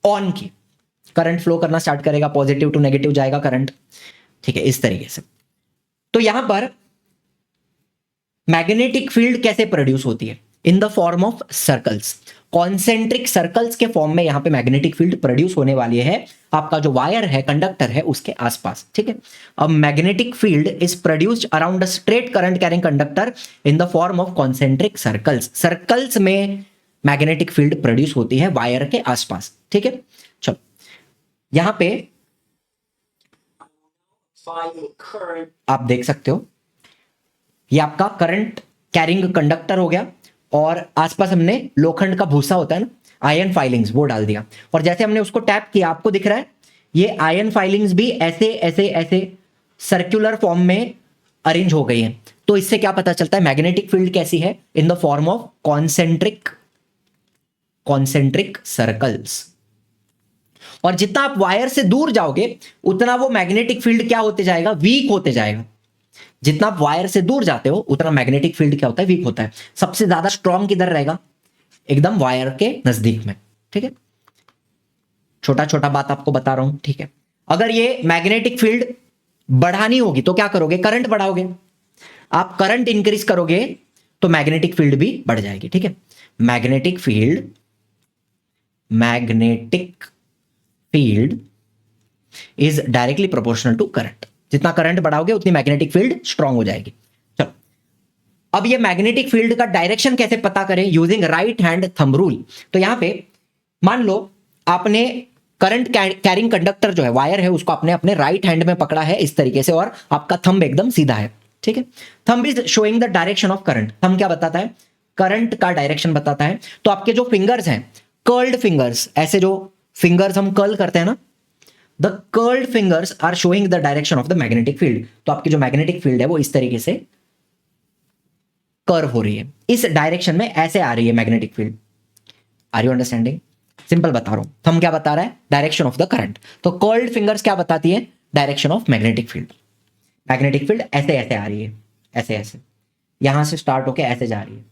ऑन की, करंट फ्लो करना स्टार्ट करेगा, पॉजिटिव टू नेगेटिव जाएगा करंट, ठीक है, इस तरीके से। तो यहां पर मैग्नेटिक फील्ड कैसे प्रोड्यूस होती है, in the form of circles, concentric circles के फॉर्म में यहां पे मैग्नेटिक फील्ड प्रोड्यूस होने वाली है आपका जो वायर है, कंडक्टर है, उसके आसपास, ठीक है। अब magnetic field is produced around a straight current carrying conductor in the form of concentric circles. Circles में मैग्नेटिक फील्ड प्रोड्यूस होती है वायर के आसपास, ठीक है। चलो यहां पे आप देख सकते हो ये आपका करंट कैरिंग कंडक्टर हो गया, और आसपास हमने लोखंड का भूसा होता है ना, आयरन फाइलिंग्स, वो डाल दिया। और जैसे हमने उसको टैप किया, आपको दिख रहा है ये आयरन फाइलिंग्स भी ऐसे ऐसे ऐसे सर्कुलर फॉर्म में अरेंज हो गई हैं। तो इससे क्या पता चलता है मैग्नेटिक फील्ड कैसी है, in the form of concentric circles. और जितना आप वायर से दूर जाओगे उतना वो मैग्नेटिक फील्ड क्या होते जाएगा, वीक होते जाएगा। जितना आप वायर से दूर जाते हो उतना मैग्नेटिक फील्ड क्या होता है, वीक होता है। सबसे ज्यादा स्ट्रॉन्ग किधर रहेगा, एकदम वायर के नजदीक में, ठीक है। छोटा छोटा बात आपको बता रहा हूं, ठीक है। अगर ये मैग्नेटिक फील्ड बढ़ानी होगी तो क्या करोगे, करंट बढ़ाओगे। आप करंट इंक्रीज करोगे तो मैग्नेटिक फील्ड भी बढ़ जाएगी, ठीक है। Magnetic field is directly proportional to current. जितना करंट बढ़ाओगे उतनी मैग्नेटिक फील्ड स्ट्रांग हो जाएगी। चलो अब ये मैग्नेटिक फील्ड का डायरेक्शन कैसे पता करें, using right hand thumb rule. तो यहां पे मान लो आपने करंट कैरिंग कंडक्टर जो है, वायर है, उसको आपने अपने राइट हैंड में पकड़ा है इस तरीके से, और आपका थंब एकदम सीधा है, ठीक है। Thumb is showing the direction of current. Thumb क्या बताता है, करंट का डायरेक्शन बताता है। तो आपके जो फिंगर्स हैं, कर्ल्ड फिंगर्स, ऐसे जो फिंगर्स हम कर्ल करते हैं ना, the curled fingers are showing the direction of the magnetic field. तो आपकी जो मैग्नेटिक फील्ड है वो इस तरीके से कर्व हो रही है, इस डायरेक्शन में ऐसे आ रही है magnetic field. Are you understanding? Simple बता रहा हूं। थंब क्या बता रहा है, डायरेक्शन ऑफ द करंट। तो कर्ल्ड फिंगर्स क्या बताती है, direction of magnetic field. Magnetic field ऐसे ऐसे आ रही है, ऐसे ऐसे, यहां से स्टार्ट होके ऐसे जा रही है।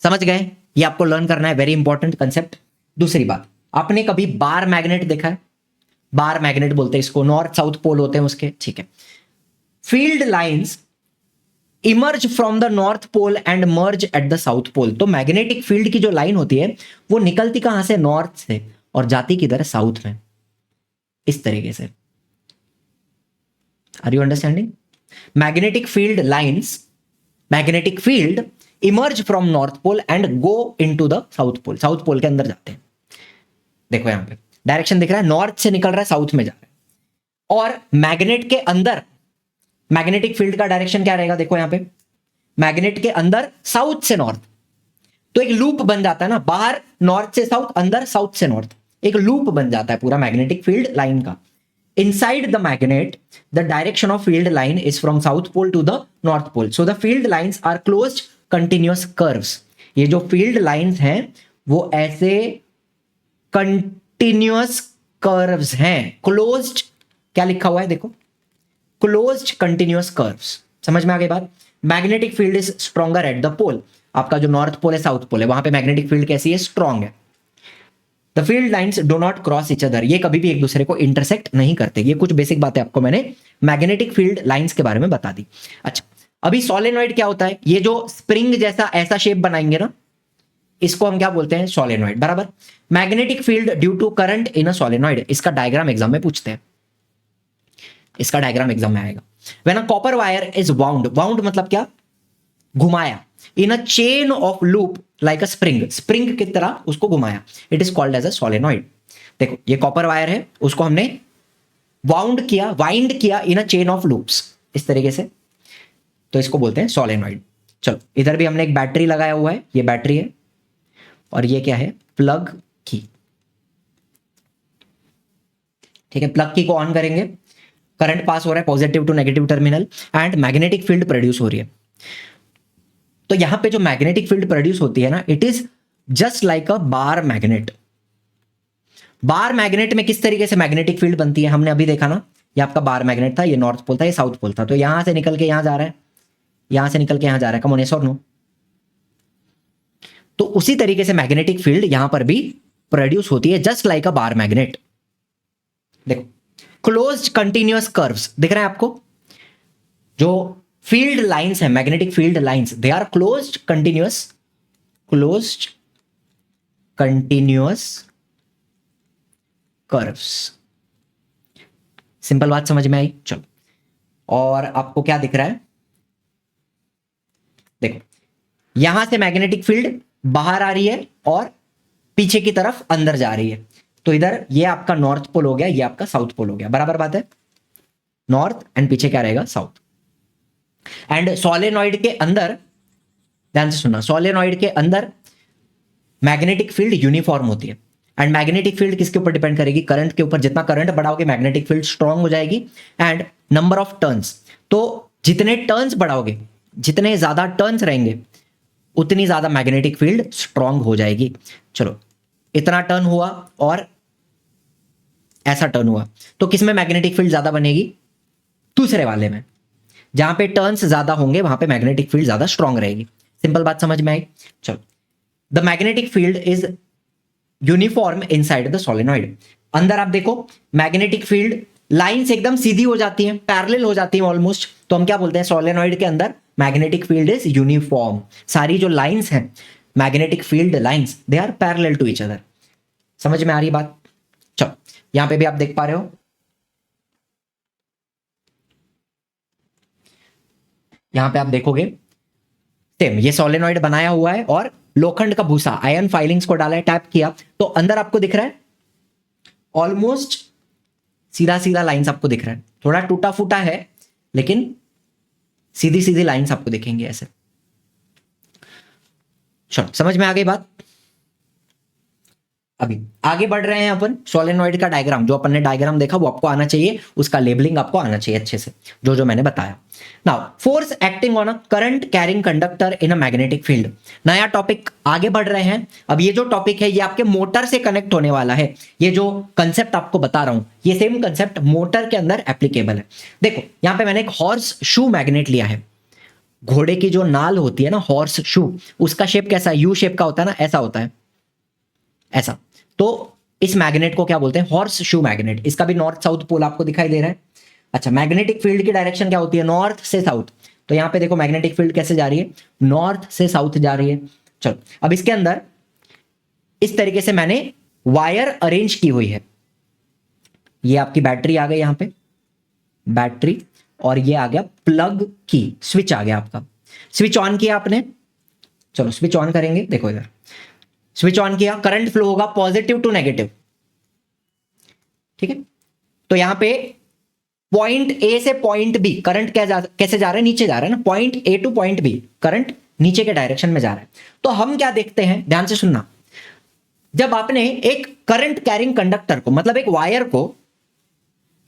समझ गए? ये आपको लर्न करना है, वेरी इंपॉर्टेंट कंसेप्ट। दूसरी बात, आपने कभी बार मैग्नेट देखा है? बार मैग्नेट बोलते हैं इसको, नॉर्थ साउथ पोल होते हैं उसके, ठीक है। Field lines emerge from the north pole and merge at the south pole. तो मैग्नेटिक फील्ड की जो लाइन होती है वो निकलती कहां से, नॉर्थ से, और जाती किधर है, साउथ में, इस तरीके से। Are you understanding? Magnetic field lines, magnetic field emerge from north pole and go into the south pole. South pole के अंदर जाते हैं। देखो यहां पे डायरेक्शन दिख रहा है, नॉर्थ से निकल रहा है, साउथ में जा रहा है। और मैग्नेट के अंदर मैग्नेटिक फील्ड का डायरेक्शन क्या रहेगा, देखो यहां पे, मैग्नेट के अंदर साउथ से नॉर्थ। तो एक लूप बन जाता है ना, बाहर नॉर्थ से साउथ, अंदर साउथ से नॉर्थ, एक लूप बन जाता है पूरा मैग्नेटिक फील्ड लाइन का। Inside the magnet, the direction of field line is from south pole to the north pole. So the field lines are closed continuous curves. ये जो field lines हैं वो ऐसे continuous curves हैं। Closed क्या लिखा हुआ है देखो, closed continuous curves। समझ में आ गई बात? Magnetic field is stronger at the pole. आपका जो नॉर्थ पोल है, साउथ पोल है, वहां पे मैग्नेटिक फील्ड कैसी है, स्ट्रॉन्ग है। The field lines do not cross each other. ये कभी भी एक दूसरे को इंटरसेक्ट नहीं करते। ये कुछ बेसिक बातें आपको मैंने मैग्नेटिक फील्ड लाइंस के बारे में बता दी। अच्छा, अभी सोलेनॉइड क्या होता है, ये जो स्प्रिंग जैसा ऐसा शेप बनाएंगे ना, इसको हम क्या बोलते हैं, सोलेनॉइड, बराबर। Magnetic field due to current in a solenoid, इसका डायग्राम एग्जाम में पूछते हैं, इसका डायग्राम एग्जाम में आएगा। When a copper wire is wound, wound मतलब क्या, घुमाया, in a chain of loop like a spring, spring की तरह उसको घुमाया, it is called as a solenoid. देखो ये कॉपर वायर है, उसको हमने वाउंड किया, वाइंड किया इन अ चेन ऑफ लूप्स, इस तरीके से, तो इसको बोलते हैं सोलेनॉइड। चलो इधर भी हमने एक बैटरी लगाया हुआ है, ये बैटरी है, और ये क्या है, प्लग की, ठीक है। प्लग की को ऑन करेंगे करंट पास हो रहा है positive to negative terminal and magnetic field produce हो रही है। तो यहां पे जो मैग्नेटिक फील्ड प्रोड्यूस होती है ना, it is just like a bar magnet. Bar magnet में किस तरीके से मैग्नेटिक फील्ड बनती है हमने अभी देखा ना, ये आपका बार मैग्नेट था, ये नॉर्थ पोल था, ये साउथ पोल था, तो यहां से निकल के यहां जा रहा है, यहां से निकल के यहां जा रहा है, कम ऑन यस और नो। तो उसी तरीके से मैग्नेटिक फील्ड यहां पर भी प्रोड्यूस होती है just like a bar magnet. देखो क्लोज्ड कंटिन्यूअस कर्व्स दिख रहे हैं आपको, जो फील्ड लाइंस है, magnetic field lines, they are closed continuous curves. Simple बात समझ में आई? चलो, और आपको क्या दिख रहा है, देखो यहां से मैग्नेटिक फील्ड बाहर आ रही है और पीछे की तरफ अंदर जा रही है, तो इधर ये आपका नॉर्थ पोल हो गया, ये आपका साउथ पोल हो गया, बराबर बात है, नॉर्थ एंड पीछे क्या रहेगा, साउथ। एंड सोलेनॉइड के अंदर, ध्यान से सुनना, सोलेनॉइड के अंदर मैग्नेटिक फील्ड यूनिफॉर्म होती है। एंड मैग्नेटिक फील्ड किसके ऊपर डिपेंड करेगी, करंट के ऊपर। जितना करंट बढ़ाओगे मैग्नेटिक फील्ड स्ट्रांग हो जाएगी। एंड नंबर ऑफ टर्न्स, तो जितने टर्न्स बढ़ाओगे, जितने ज्यादा टर्न्स रहेंगे, उतनी ज्यादा मैग्नेटिक फील्ड स्ट्रांग हो जाएगी। चलो, इतना टर्न हुआ और ऐसा टर्न हुआ, तो किसमें मैग्नेटिक फील्ड ज्यादा बनेगी, दूसरे वाले में। जहां पे टर्न्स ज्यादा होंगे वहां पे मैग्नेटिक फील्ड ज्यादा स्ट्रांग रहेगी। सिंपल बात समझ में आई? चलो, the magnetic field is uniform inside the solenoid. अंदर आप देखो मैग्नेटिक फील्ड लाइंस एकदम सीधी हो जाती हैं, पैरेलल हो जाती हैं ऑलमोस्ट, तो हम क्या बोलते हैं, सोलेनॉइड के अंदर मैग्नेटिक फील्ड इज यूनिफॉर्म। सारी जो लाइंस हैं, magnetic field lines, they are parallel to each other. समझ में आ रही बात? चलो, यहां पे भी आप देख पा रहे हो, यहां पे आप देखोगे सेम, ये सोलेनॉइड बनाया हुआ है और लोखंड का भूसा, आयरन फाइलिंग्स को डाला है, टैप किया, तो अंदर आपको दिख रहा है ऑलमोस्ट सीधा सीधा लाइंस आपको दिख रहा है, थोड़ा टूटा फूटा है लेकिन सीधी सीधी लाइंस आपको दिखेंगी ऐसे। चलो, समझ में आ गई बात? अभी आगे बढ़ रहे हैं अपन, सोलेनॉइड का डायग्राम, जो अपन ने डायग्राम देखा वो आपको आना चाहिए, उसका लेबलिंग आपको आना चाहिए अच्छे से, जो जो मैंने बताया। Now, force acting on a current carrying conductor in a magnetic field. नया टॉपिक आगे बढ़ रहे हैं। अब ये जो टॉपिक है ये आपके मोटर से कनेक्ट होने वाला है। ये जो कंसेप्ट आपको बता रहा हूं, ये सेम कंसेप्ट मोटर के अंदर एप्लीकेबल है। देखो, यहां पे मैंने एक हॉर्स शू मैग्नेट लिया है। घोड़े की जो नाल होती है ना, हॉर्स शू, उसका शेप कैसा है, यू शेप का होता है ना, ऐसा होता है, ऐसा। तो इस मैग्नेट को क्या बोलते हैं, हॉर्स शू मैग्नेट। इसका भी नॉर्थ साउथ पोल आपको दिखाई दे रहा है। अच्छा, मैग्नेटिक फील्ड की डायरेक्शन क्या होती है, नॉर्थ से साउथ। तो यहां पे देखो मैग्नेटिक फील्ड कैसे जा रही है, नॉर्थ से साउथ जा रही है। चलो, अब इसके अंदर इस तरीके से मैंने वायर अरेंज की हुई है। ये आपकी बैटरी आ गई यहां पे, बैटरी, और ये आ गया प्लग की, स्विच आ गया आपका। स्विच ऑन किया आपने, चलो स्विच ऑन करेंगे, देखो इधर स्विच ऑन किया, करंट फ्लो होगा पॉजिटिव टू नेगेटिव, ठीक है। तो यहां पे पॉइंट ए से पॉइंट बी करंट कैसे जा रहा है, नीचे जा रहा है ना, point A to point B current नीचे के डायरेक्शन में जा रहा है। तो हम क्या देखते हैं, ध्यान से सुनना, जब आपने एक करंट कैरिंग कंडक्टर को, मतलब एक वायर को,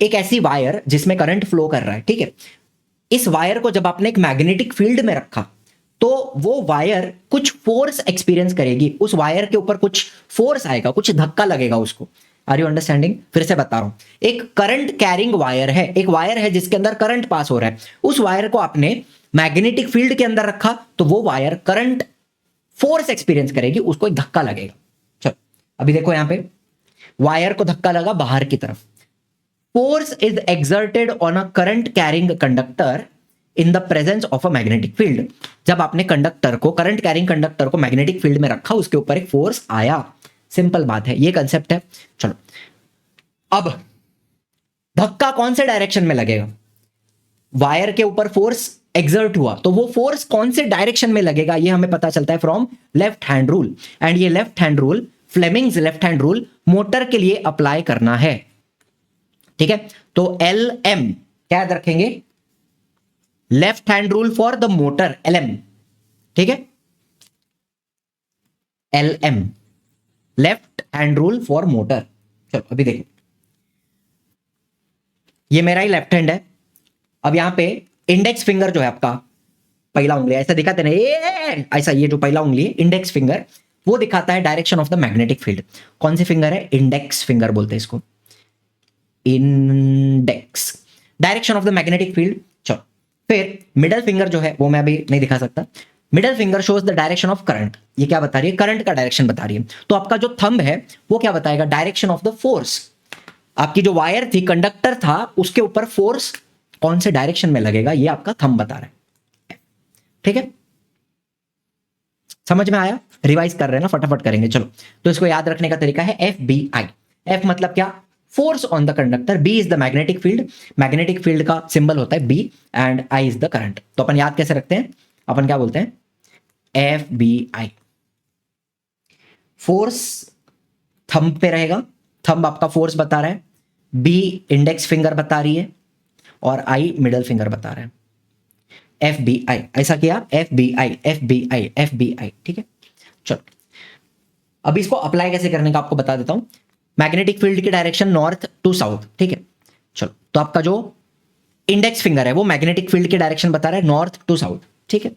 एक ऐसी वायर जिसमें करंट फ्लो कर रहा है, ठीक है, इस वायर को जब आपने एक मैग्नेटिक फील्ड में रखा, तो वो वायर कुछ फोर्स एक्सपीरियंस करेगी, उस वायर के ऊपर कुछ फोर्स आएगा, कुछ धक्का लगेगा उसको। Are you understanding? फिर से बता रहा हूं, एक करंट कैरिंग वायर है, एक वायर है जिसके अंदर करंट पास हो रहा है, उस वायर को आपने मैग्नेटिक फील्ड के अंदर रखा, तो वो वायर करंट फोर्स एक्सपीरियंस करेगी, उसको एक धक्का लगेगा। चलो, अभी देखो यहां पे वायर को धक्का लगा बाहर की तरफ। Force is exerted on a current carrying conductor in the presence of a magnetic field. जब आपने कंडक्टर को, करंट कैरिंग कंडक्टर को मैग्नेटिक फील्ड में रखा, उसके ऊपर एक फोर्स आया। सिंपल बात है, ये कंसेप्ट है। चलो, अब धक्का कौन से डायरेक्शन में लगेगा, वायर के ऊपर फोर्स एक्सर्ट हुआ, तो वो फोर्स कौन से डायरेक्शन में लगेगा, ये हमें पता चलता है from left hand rule. And ये left hand rule, Fleming's left hand rule, motor के लिए अप्लाई करना है, ठीक है। तो एल एम क्या याद रखेंगे, left hand rule for the motor, L M, ठीक है, L M, left hand rule for motor. चलो, अभी देखो, ये मेरा ही लेफ्ट हैंड है। अब यहाँ पे इंडेक्स फिंगर जो है आपका पहला उंगली, ऐसा दिखाते ना ऐसा, ये जो पहला उंगली है इंडेक्स फिंगर, वो दिखाता है direction of the magnetic field. कौन सी फिंगर है? इंडेक्स फिंगर बोलते हैं इसको, index, direction of the magnetic field. चलो फिर मिडल फिंगर जो है वो मैं अभी नहीं दिखा सकता। Middle finger shows the direction of current. ये क्या बता रही है? करंट का डायरेक्शन बता रही है। तो आपका जो थंब है वो क्या बताएगा? Direction of the force. आपकी जो वायर थी, कंडक्टर था, उसके ऊपर फोर्स कौन से डायरेक्शन में लगेगा, ये आपका थंब बता रहा है। ठीक है, समझ में आया? रिवाइज कर रहे हैं ना, फटाफट करेंगे। चलो, तो इसको याद रखने का तरीका है एफ बी आई। एफ मतलब क्या? Force on the conductor, B is the magnetic field, magnetic field का सिंबल होता है B, and I is the current. तो अपन याद कैसे रखते हैं? अपन क्या बोलते हैं? F B I. Force thumb पे रहेगा, थंब आपका फोर्स बता रहा है, बी इंडेक्स फिंगर बता रही है, और आई मिडल फिंगर बता रहा है। एफ बी आई, ऐसा किया, F B I, F B I, F B I. ठीक है, चलो अब इसको अप्लाई कैसे करने का आपको बता देता हूं। मैग्नेटिक फील्ड की डायरेक्शन नॉर्थ टू साउथ। ठीक है, चलो तो आपका जो इंडेक्स फिंगर है वो मैग्नेटिक फील्ड की डायरेक्शन बता रहा है नॉर्थ टू साउथ। ठीक है,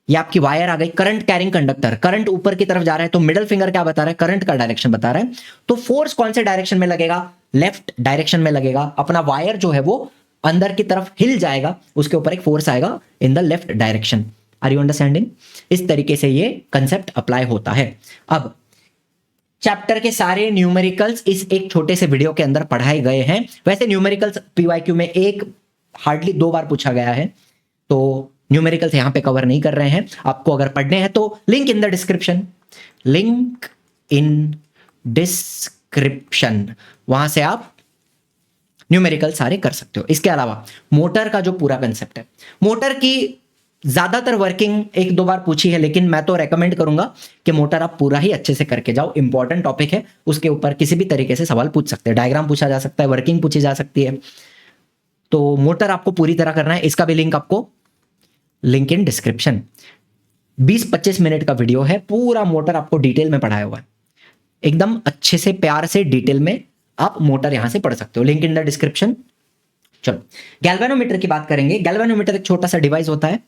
ये आपकी वायर आ गई, करंट कैरिंग कंडक्टर, करंट ऊपर की तरफ जा रहा है, तो मिडल फिंगर क्या बता रहा है? करंट का डायरेक्शन बता रहा है। तो फोर्स कौन से डायरेक्शन में लगेगा? लेफ्ट डायरेक्शन में लगेगा। अपना वायर जो है वो अंदर की तरफ हिल जाएगा, उसके ऊपर एक फोर्स आएगा in the left direction. Are you understanding? इस तरीके से ये कंसेप्ट अप्लाई होता है। अब चैप्टर के सारे न्यूमेरिकल्स इस एक छोटे से वीडियो के अंदर पढ़ाए गए हैं। वैसे न्यूमेरिकल्स पीवाईक्यू में एक हार्डली 2 बार पूछा गया है, तो न्यूमेरिकल्स यहां पे कवर नहीं कर रहे हैं। आपको अगर पढ़ने हैं तो link in the description, link in description, वहां से आप न्यूमेरिकल सारे कर सकते हो। इसके अलावा मोटर का जो पूरा कंसेप्ट है, मोटर की ज्यादातर वर्किंग 1-2 बार पूछी है, लेकिन मैं तो रेकमेंड करूंगा कि मोटर आप पूरा ही अच्छे से करके जाओ। इंपॉर्टेंट टॉपिक है, उसके ऊपर किसी भी तरीके से सवाल पूछ सकते हैं, डायग्राम पूछा जा सकता है, वर्किंग पूछी जा सकती है। तो मोटर आपको पूरी तरह करना है। इसका भी लिंक आपको, लिंक इन डिस्क्रिप्शन। 20-25 मिनट का वीडियो है, पूरा मोटर आपको डिटेल में पढ़ाया हुआ है, एकदम अच्छे से प्यार से डिटेल में आप मोटर यहां से पढ़ सकते हो। Link in the description. चलो गैल्वेनोमीटर की बात करेंगे। गैल्वेनोमीटर एक छोटा सा डिवाइस होता है।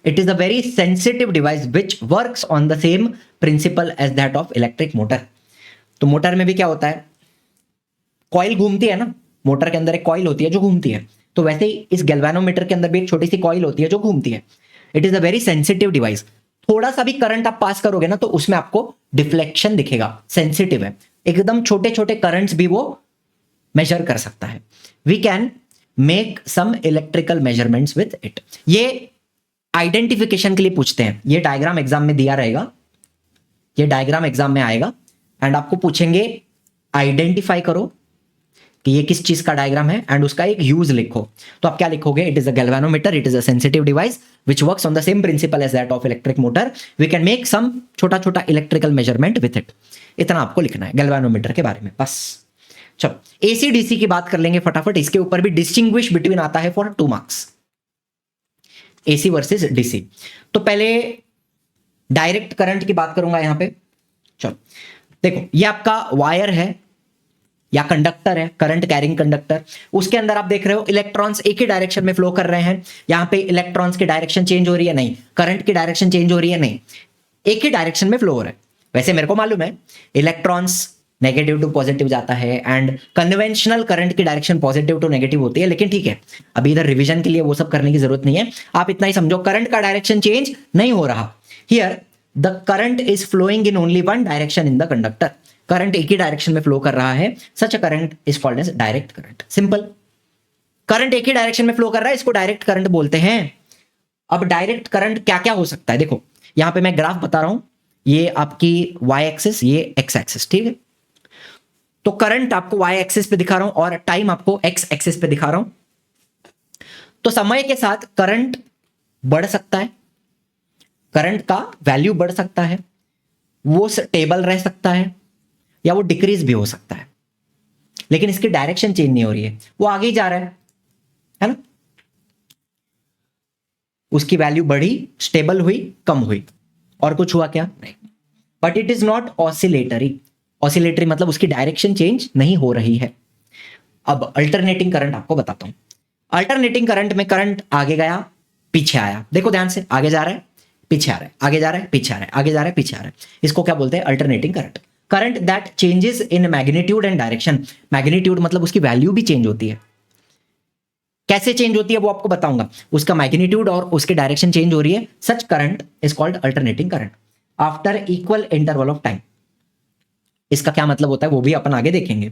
It is a very sensitive device which works on the same principle as that of electric motor. तो मोटर में भी क्या होता है? कॉइल घूमती है ना, मोटर के अंदर एक कॉइल होती है जो घूमती है, तो वैसे ही इस गैल्वेनोमीटर के अंदर भी एक छोटी सी कॉइल होती है जो घूमती है। It is a very sensitive device. थोड़ा सा भी करंट आप पास करोगे ना तो उसमें आपको डिफ्लेक्शन दिखेगा, सेंसिटिव है, एकदम छोटे छोटे करंट्स भी वो मेजर कर सकता है। We can make some electrical measurements with it. ये आइडेंटिफिकेशन के लिए पूछते हैं। ये डायग्राम एग्जाम में दिया रहेगा, ये डायग्राम एग्जाम में आएगा एंड आपको पूछेंगे आइडेंटिफाई करो कि ये किस चीज का डायग्राम है एंड उसका एक यूज लिखो। तो आप क्या लिखोगे? It is a galvanometer, it is a sensitive device which works on the same principle as that of electric motor. We can make some छोटा छोटा इलेक्ट्रिकल मेजरमेंट विथ इट। इतना आपको लिखना है गैल्वेनोमीटर के बारे में, बस। चलो एसी डीसी की बात कर लेंगे फटाफट। इसके ऊपर भी डिस्टिंग्विश बिटवीन आता है for 2 marks, AC versus DC. तो पहले डायरेक्ट करंट की बात करूंगा यहां पे। चलो देखो, ये आपका वायर है या कंडक्टर है, करंट कैरिंग कंडक्टर। उसके अंदर आप देख रहे हो इलेक्ट्रॉन्स एक ही डायरेक्शन में फ्लो कर रहे हैं। यहां पे इलेक्ट्रॉन्स की डायरेक्शन चेंज हो रही है? नहीं। करंट की डायरेक्शन चेंज हो रही है? नहीं। एक ही डायरेक्शन में फ्लो हो रहा है। वैसे मेरे को मालूम है इलेक्ट्रॉन्स नेगेटिव टू पॉजिटिव जाता है एंड कन्वेंशनल करंट की डायरेक्शन पॉजिटिव टू नेगेटिव होती है, लेकिन ठीक है, अभी इधर रिवीजन के लिए वो सब करने की जरूरत नहीं है। आप इतना ही समझो, करंट का डायरेक्शन चेंज नहीं हो रहा। Here the current is flowing in only one direction in the conductor. Current एक ही डायरेक्शन में फ्लो कर रहा है, such a current is called as direct current. Simple, current एक ही डायरेक्शन में फ्लो कर रहा है, इसको डायरेक्ट करंट बोलते हैं। अब डायरेक्ट करंट क्या क्या हो सकता है? देखो यहां पे मैं ग्राफ बता रहा हूं, ये आपकी वाई एक्सिस, ये एक्स एक्सिस, ठीक है। तो करंट आपको वाई एक्सिस पे दिखा रहा हूं और टाइम आपको एक्स एक्सिस पे दिखा रहा हूं। तो समय के साथ करंट बढ़ सकता है, करंट का वैल्यू बढ़ सकता है, वो स्टेबल रह सकता है या वो डिक्रीज भी हो सकता है, लेकिन इसकी डायरेक्शन चेंज नहीं हो रही है, वो आगे ही जा रहा है ना। उसकी वैल्यू बढ़ी, स्टेबल हुई, कम हुई, और कुछ हुआ क्या? नहीं। But it is not oscillatory. Oscillatory मतलब उसकी डायरेक्शन चेंज नहीं हो रही है। अब अल्टरनेटिंग करंट आपको बताता हूं। अल्टरनेटिंग करंट में करंट आगे गया पीछे आया, देखो ध्यान से, आगे जा रहा है पीछे आ रहा है, आगे जा रहा है पीछे आ रहा है, आगे जा रहा है पीछे आ रहा है, इसको क्या बोलते हैं? Alternating current. Current that changes in magnitude and direction. Magnitude मतलब उसकी वैल्यू भी चेंज होती है, कैसे चेंज होती है वो आपको बताऊंगा, उसका मैग्नीट्यूड और उसकी डायरेक्शन चेंज हो रही है, such current is called alternating current after equal interval of time. इसका क्या मतलब होता है वो भी अपन आगे देखेंगे,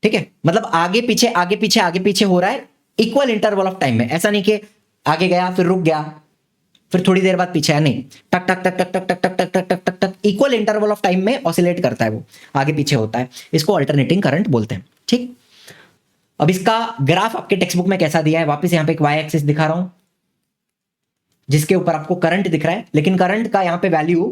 ठीक है? मतलब आगे पीछे आगे पीछे आगे पीछे हो रहा है इक्वल इंटरवल ऑफ टाइम में, ऐसा नहीं कि आगे गया फिर रुक गया फिर थोड़ी देर बाद पीछे आया, नहीं, टक टक टक टक टक टक टक टक टक टक टक टक इक्वल इंटरवल ऑफ टाइम में ऑसिलेट करता है, वो आगे पीछे होता है, इसको अल्टरनेटिंग करंट बोलते हैं, ठीक? अब इसका ग्राफ आपके टेक्स्ट बुक में कैसा दिया है, वापस यहां पे एक वाई एक्सिस दिखा रहा हूं जिसके ऊपर आपको करंट दिख रहा है, लेकिन करंट का यहां पे वैल्यू,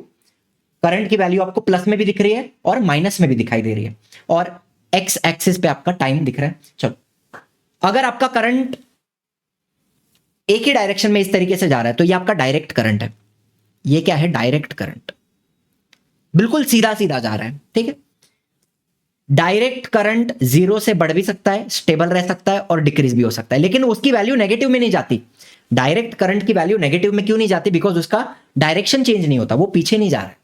करंट की वैल्यू आपको प्लस में भी दिख रही है और माइनस में भी दिखाई दे रही है, और एक्स एक्सिस पे आपका टाइम दिख रहा है। चलो, अगर आपका करंट एक ही डायरेक्शन में इस तरीके से जा रहा है तो ये आपका डायरेक्ट करंट है, ये क्या है? डायरेक्ट करंट, बिल्कुल सीधा सीधा जा रहा है, ठीक है? डायरेक्ट करंट जीरो से बढ़ भी सकता है, स्टेबल रह सकता है और डिक्रीज भी हो सकता है, लेकिन उसकी वैल्यू नेगेटिव में नहीं जाती। डायरेक्ट करंट की वैल्यू नेगेटिव में क्यों नहीं जाती? बिकॉज उसका डायरेक्शन चेंज नहीं होता, वो पीछे नहीं जा रहा है,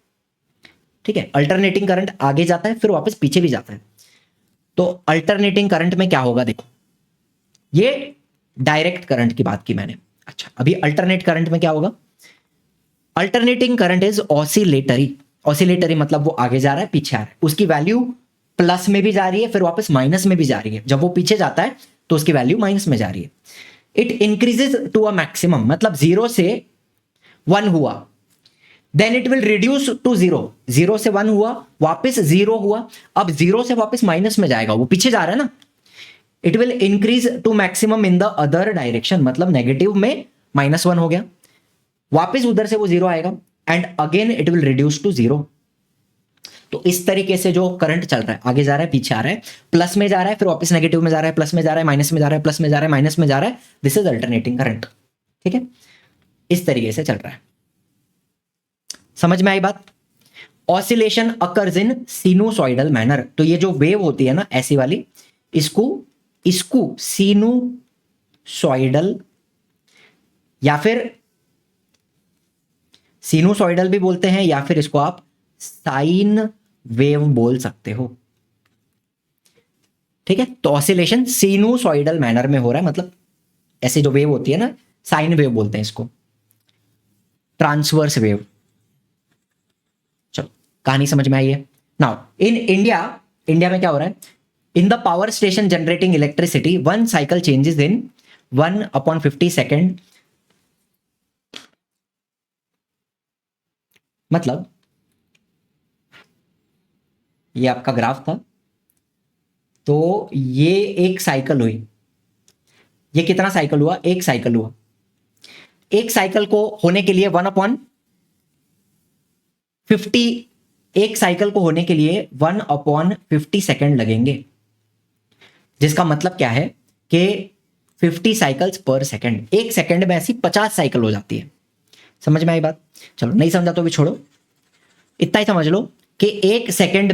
ठीक है? अल्टरनेटिंग करंट आगे जाता है फिर वापस पीछे भी जाता है। तो अल्टरनेटिंग करंट में क्या होगा, देखो, ये डायरेक्ट करंट की बात की मैंने। अच्छा, अभी अल्टरनेट करंट में क्या होगा? Alternating current is oscillatory. Oscillatory मतलब वो आगे जा रहा है पीछे आ रहा है, उसकी वैल्यू प्लस में भी जा रही है फिर वापस माइनस में भी जा रही है, जब वो पीछे जाता है तो उसकी वैल्यू माइनस में जा रही है। It increases to a maximum, मतलब 0 से 1 हुआ, then it will reduce to 0, 0 से 1 हुआ वापस 0 हुआ, अब 0 से वापस माइनस में जाएगा, वो पीछे जा रहा है ना। It will increase to maximum in the other direction, मतलब नेगेटिव में -1 हो गया, वापस उधर से वो 0 आएगा and again it will reduce to 0। तो इस तरीके से जो करंट चल रहा है, आगे जा रहा है पीछे आ रहा है, प्लस में जा रहा है फिर वापस नेगेटिव में जा रहा है, प्लस में जा रहा है माइनस में जा रहा है, प्लस में जा रहा है माइनस में जा रहा है, दिस इज अल्टरनेटिंग करंट, ठीक है? इस तरीके से चल रहा है, समझ में आई बात? Oscillation occurs in sinusoidal manner. तो ये जो वेव होती है ना ऐसी वाली, इसको सिनुसॉइडल या फिर सिनुसॉइडल भी बोलते हैं, या फिर इसको आप साइन वेव बोल सकते हो, ठीक है? तो ऑसिलेशन सिनुसॉइडल मैनर में हो रहा है, मतलब ऐसे जो वेव होती है ना, साइन वेव बोलते हैं इसको, ट्रांसवर्स वेव। चलो, कहानी समझ में आई है? नाउ इन इंडिया में क्या हो रहा है? In the power station generating electricity, 1 cycle changes in 1/50 second. मतलब ये आपका ग्राफ था, तो ये एक साइकिल हुई, ये कितना साइकिल हुआ? एक साइकिल हुआ। एक साइकिल को होने के लिए 1/50, एक साइकिल को होने के लिए 1/50 सेकेंड लगेंगे, जिसका मतलब क्या है कि 50 साइकिल्स पर सेकेंड, एक सेकेंड में ऐसी 50 साइकिल हो जाती है। समझ में आई बात? चलो, नहीं समझा तो भी छोड़ो, इतना ही समझ लो कि एक सेकंड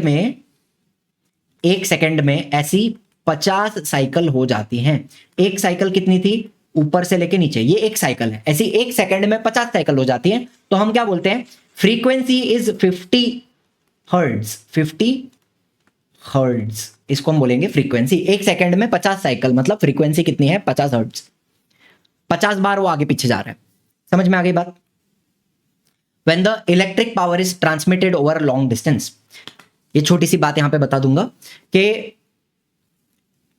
में ऐसी 50 साइकिल हो जाती हैं। एक साइकिल कितनी थी? ऊपर से लेके नीचे, ये एक साइकिल है, ऐसी एक सेकंड में 50 साइकिल हो जाती हैं। तो हम क्या बोलते हैं? Frequency is 50 hertz. 50 हर्ट्ज, इसको हम बोलेंगे फ्रीक्वेंसी। एक सेकंड में 50 साइकिल, मतलब फ्रीक्वेंसी कितनी है? 50 हर्ट्ज। 50 बार वो आगे पीछे जा रहा है। समझ में आ गई बात? When the electric power is transmitted over a long distance, ये छोटी सी बात यहां पे बता दूंगा कि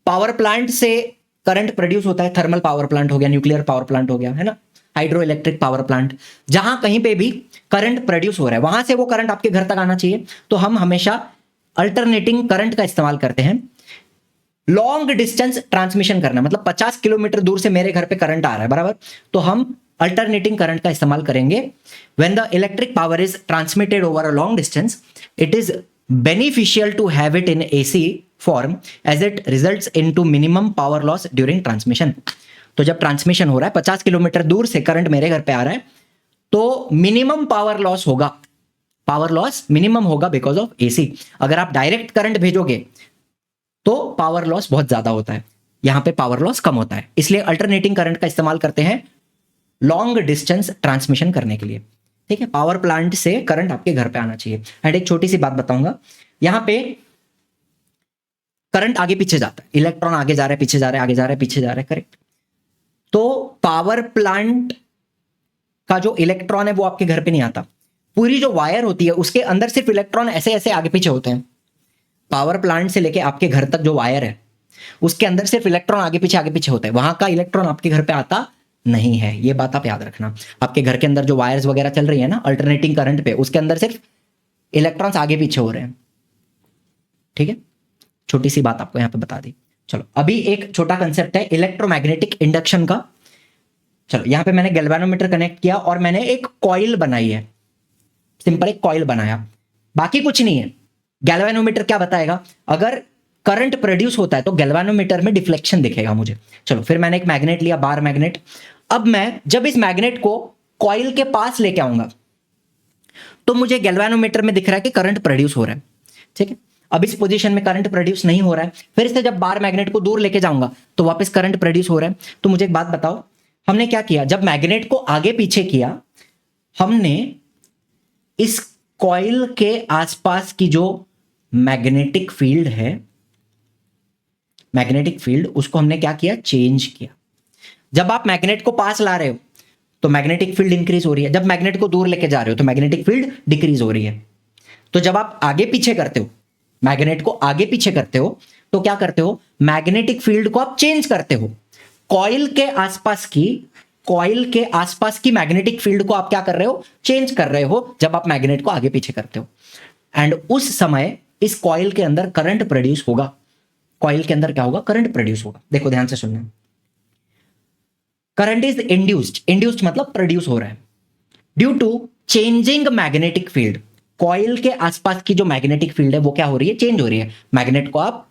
पावर प्लांट से करंट प्रोड्यूस होता है, थर्मल पावर प्लांट हो गया, न्यूक्लियर पावर प्लांट हो गया, है ना, हाइड्रो इलेक्ट्रिक पावर प्लांट, जहां कहीं पे भी करंट प्रोड्यूस हो रहा है वहां से वो करंट आपके घर तक आना चाहिए। तो हम हमेशा अल्टरनेटिंग करंट का इस्तेमाल करते हैं। लॉन्ग डिस्टेंस ट्रांसमिशन करना, मतलब 50 किलोमीटर दूर से मेरे घर पे करंट आ रहा है, बराबर, तो हम अल्टरनेटिंग करंट का इस्तेमाल करेंगे। When the electric power is transmitted over a long distance, it is beneficial to have it in AC form as it results into minimum power loss during transmission. तो जब ट्रांसमिशन हो रहा है 50 kilometre दूर से करंट मेरे घर पे आ रहा है, तो मिनिमम पावर लॉस होगा, पावर लॉस मिनिमम होगा बिकॉज ऑफ एसी। अगर आप डायरेक्ट करंट भेजोगे तो पावर लॉस बहुत ज्यादा होता है, यहां पे पावर लॉस कम होता है, इसलिए अल्टरनेटिंग करंट का इस्तेमाल करते हैं लॉन्ग डिस्टेंस ट्रांसमिशन करने के लिए। ठीक है, पावर प्लांट से करंट आपके घर पे आना चाहिए। एंड एक छोटी सी बात बताऊंगा, यहां पे करंट आगे पीछे जाता है, इलेक्ट्रॉन आगे जा रहे पीछे जा रहे आगे जा रहे पीछे जा रहे, करेक्ट। तो पावर प्लांट का जो इलेक्ट्रॉन है वो आपके घर पे नहीं आता, पूरी जो वायर होती है उसके अंदर सिर्फ इलेक्ट्रॉन ऐसे ऐसे आगे पीछे होते हैं। पावर प्लांट से लेके आपके घर तक जो वायर है उसके अंदर सिर्फ इलेक्ट्रॉन आगे पीछे होता है, वहां का इलेक्ट्रॉन आपके घर पे आता नहीं है, ये बात आप याद रखना। आपके घर के अंदर जो वायर्स वगैरह चल रही है ना अल्टरनेटिंग करंट पे, उसके अंदर सिर्फ इलेक्ट्रॉन्स आगे पीछे हो रहे हैं। ठीक है, छोटी सी बात आपको यहां पे बता दी। चलो अभी एक छोटा कंसेप्ट है इलेक्ट्रोमैग्नेटिक इंडक्शन का। चलो यहां पे मैंने गैल्वेनोमीटर कनेक्ट किया और मैंने एक कॉइल बनाई है, सिंपल एक कॉइल बनाया, बाकी कुछ नहीं है। गैल्वेनोमीटर क्या बताएगा, अगर करंट प्रोड्यूस होता है तो गैल्वेनोमीटर में डिफ्लेक्शन दिखेगा मुझे। चलो फिर मैंने एक मैग्नेट लिया, बार मैग्नेट। अब मैं जब इस मैग्नेट को कॉइल के पास लेके आऊंगा तो मुझे गैल्वेनोमीटर में दिख रहा है कि करंट प्रोड्यूस हो रहा है। ठीक है, अब इस पोजीशन में करंट प्रोड्यूस नहीं हो रहा है, फिर से जब बार मैग्नेट को दूर लेके जाऊंगा तो वापस करंट प्रोड्यूस हो रहा है। तो मुझे एक बात बताओ, हमने क्या किया, जब मैग्नेट को आगे पीछे किया, हमने इस कॉइल के आसपास की जो मैग्नेटिक फील्ड है, मैग्नेटिक फील्ड, उसको हमने क्या किया, चेंज किया। जब आप मैग्नेट को पास ला रहे हो तो मैग्नेटिक फील्ड इंक्रीज हो रही है, जब मैग्नेट को दूर लेके जा रहे हो तो मैग्नेटिक फील्ड डिक्रीज हो रही है। तो जब आप आगे पीछे करते हो, मैग्नेट को आगे पीछे करते हो, तो क्या करते हो, मैग्नेटिक फील्ड को आप चेंज करते हो। कॉइल के आसपास की मैग्नेटिक फील्ड को आप क्या कर रहे हो, चेंज कर रहे हो जब आप मैग्नेट को आगे पीछे करते हो। एंड उस समय इस कॉइल के अंदर करंट प्रोड्यूस होगा। कॉइल के अंदर क्या होगा, करंट प्रोड्यूस होगा। देखो ध्यान से सुनना, करंट इज इंड्यूस्ड मतलब प्रोड्यूस हो रहा है due to changing magnetic field. Coil के आसपास की जो मैग्नेटिक फील्ड है वो क्या हो रही है, चेंज हो रही है। मैग्नेट को आप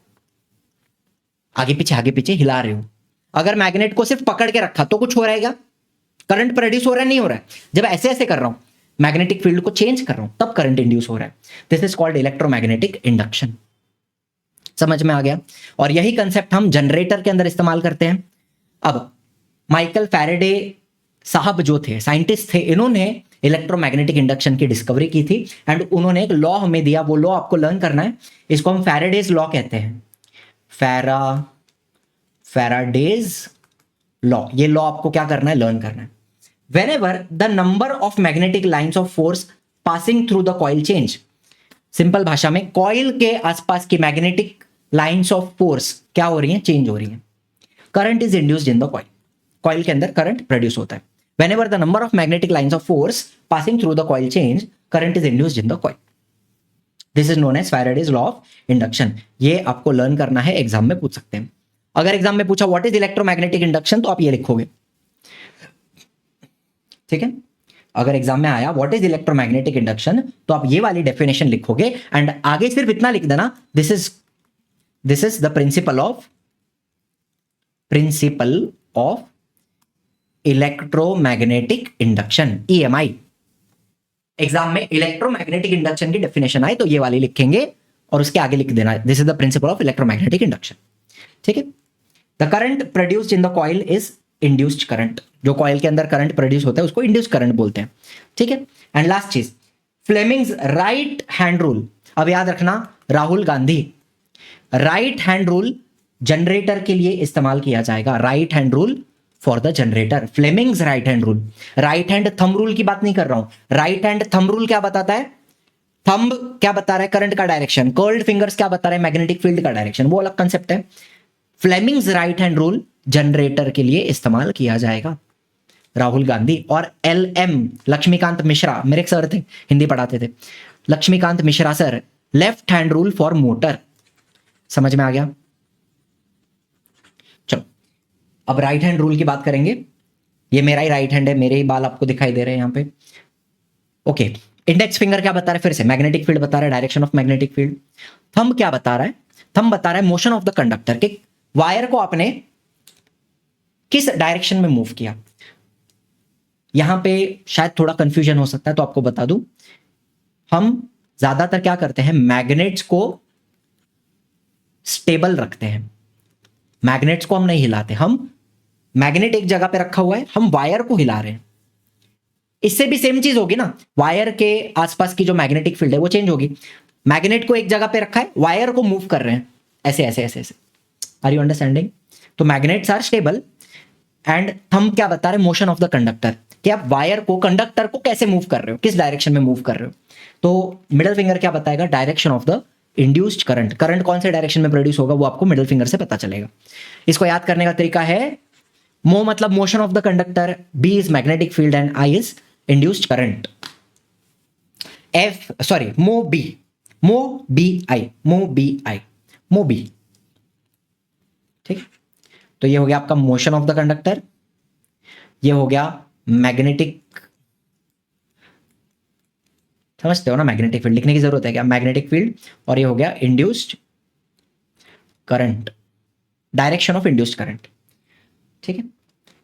आगे पीछे हिला रहे हो। अगर मैग्नेट को सिर्फ पकड़ के रखा तो कुछ हो रहेगा, करंट प्रोड्यूस हो रहा है, नहीं हो रहा है। जब ऐसे ऐसे कर रहा हूं, मैग्नेटिक फील्ड को चेंज कर रहा हूं, तब करंट इंड्यूस हो रहा है। This is called electromagnetic induction. समझ में आ गया। और यही कंसेप्ट हम जनरेटर के अंदर इस्तेमाल करते हैं। अब माइकल फैराडे साहब जो थे, साइंटिस्ट थे, इन्होंने इलेक्ट्रोमैग्नेटिक इंडक्शन की डिस्कवरी की थी एंड उन्होंने एक लॉ हमें दिया। वो लॉ आपको लर्न करना है, इसको हम फैराडेज लॉ कहते हैं। फैराडेज लॉ, ये लॉ आपको क्या करना है, लर्न करना है। Whenever the number of magnetic lines of force passing through the coil change, simple भाषा में कॉइल के आसपास की मैग्नेटिक लाइंस ऑफ फोर्स क्या हो रही हैं, चेंज हो रही हैं। Current is induced in the coil, coil के अंदर करंट प्रोड्यूस होता है। Whenever the number of magnetic lines of force passing through the coil change, current is induced in the coil. This is known as Faraday's law of induction. ये आपको learn करना है, exam में पूछ सकते हैं। अगर एग्जाम में पूछा व्हाट इज इलेक्ट्रोमैग्नेटिक इंडक्शन, तो आप ये लिखोगे। ठीक है, अगर एग्जाम में आया व्हाट इज इलेक्ट्रोमैग्नेटिक इंडक्शन, तो आप ये वाली डेफिनेशन लिखोगे एंड आगे सिर्फ इतना लिख देना, this is the principle of electromagnetic induction, EMI। Exam में इलेक्ट्रोमैग्नेटिक इंडक्शन की डेफिनेशन आए तो ये वाली लिखेंगे और उसके आगे लिख देना this is the principle of electromagnetic induction. ठीक है, the current produced in the coil is induced current. जो कॉइल के अंदर करंट प्रोड्यूस होता है उसको इंड्यूस्ड करंट बोलते हैं। ठीक है, एंड लास्ट चीज, फ्लेमिंग्स राइट हैंड रूल। अब याद रखना, Rahul Gandhi, right hand rule generator के लिए इस्तेमाल किया जाएगा। Right hand rule for the generator, Fleming's right hand rule. Right hand thumb rule की बात नहीं कर रहा हूं। राइट हैंड थंब रूल क्या बताता है, थंब क्या बता रहा है, करंट का डायरेक्शन। कर्ल्ड फिंगर्स क्या बता रहे हैं, मैग्नेटिक फील्ड का डायरेक्शन, वो अलग कंसेप्ट है। Fleming's right hand rule generator के लिए इस्तेमाल किया जाएगा। राहुल गांधी और LM लक्ष्मीकांत मिश्रा, मेरे एक सर थे, हिंदी पढ़ाते थे, Laxmikant Mishra sir, left hand rule for motor. समझ में आ गया। चलो अब राइट हैंड रूल की बात करेंगे। ये मेरा ही राइट हैंड है, मेरे ही बाल आपको दिखाई दे रहे हैं यहां पे। ओके, इंडेक्स फिंगर क्या बता रहा है, फिर से मैग्नेटिक फील्ड बता रहा है, direction of magnetic field. Thumb क्या बता रहा है, थंब बता रहा है मोशन ऑफ द कंडक्टर, के वायर को आपने किस डायरेक्शन में मूव किया। यहां पे शायद थोड़ा कंफ्यूजन हो सकता है, तो आपको बता दूं, हम ज्यादातर क्या करते हैं, मैग्नेट्स को स्टेबल रखते हैं, मैग्नेट्स को हम नहीं हिलाते। हम मैग्नेट एक जगह पे रखा हुआ है, हम वायर को हिला रहे हैं। इससे भी सेम चीज होगी ना, वायर के आसपास की जो मैग्नेटिक फील्ड है वो चेंज होगी। मैग्नेट को एक जगह पे रखा है, वायर को मूव कर रहे हैं ऐसे ऐसे ऐसे ऐसे। Are you understanding? तो मैग्नेट्स आर स्टेबल एंड हम क्या बता रहे हैं, मोशन ऑफ द कंडक्टर, कि आप वायर को, कंडक्टर को कैसे मूव कर रहे हो, किस डायरेक्शन में मूव कर रहे हो। तो मिडिल फिंगर क्या बताएगा, direction of the induced current. Current कौन से डायरेक्शन में प्रोड्यूस होगा वो आपको मिडिल फिंगर से पता चलेगा। इसको याद करने का तरीका है, मो मतलब motion of the conductor, B is magnetic field and I is induced current. Mo B I. ठीक, तो ये हो गया आपका मोशन ऑफ द कंडक्टर, ये हो गया मैग्नेटिक, समझते हो ना, मैग्नेटिक फील्ड लिखने की जरूरत है क्या, मैग्नेटिक फील्ड, और ये हो गया induced current, direction of induced current. ठीक है,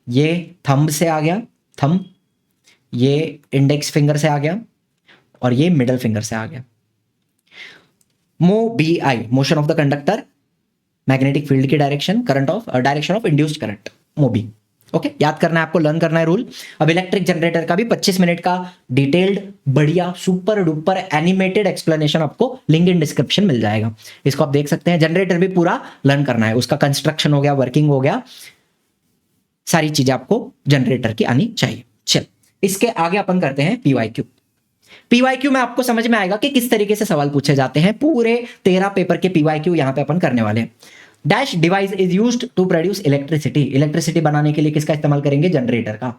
ये थंब से आ गया, थंब, ये इंडेक्स फिंगर से आ गया, और ये मिडल फिंगर से आ गया। Mo B I, motion of the conductor, magnetic field की direction, current of direction of induced current, mo B. Okay, याद करना है आपको, लर्न करना है रूल। अब इलेक्ट्रिक जनरेटर का भी 25 मिनट का डिटेल्ड, बढ़िया, सुपर डुपर एनिमेटेड एक्सप्लेनेशन आपको लिंक इन डिस्क्रिप्शन मिल जाएगा, इसको आप देख सकते हैं। जनरेटर भी पूरा लर्न करना है, उसका कंस्ट्रक्शन हो गया, वर्किंग हो गया, सारी चीजें आपको जनरेटर की आनी चाहिए। चल, इसके आगे अपन करते हैं पीवाईक्यू। पीवाईक्यू में आपको समझ में आएगा कि किस तरीके से सवाल पूछे जाते हैं। पूरे 13 पेपर के पीवाईक्यू यहां पे अपन करने वाले हैं। Dash device is used to produce electricity. Electricity बनाने के लिए किसका इस्तेमाल करेंगे, जनरेटर का।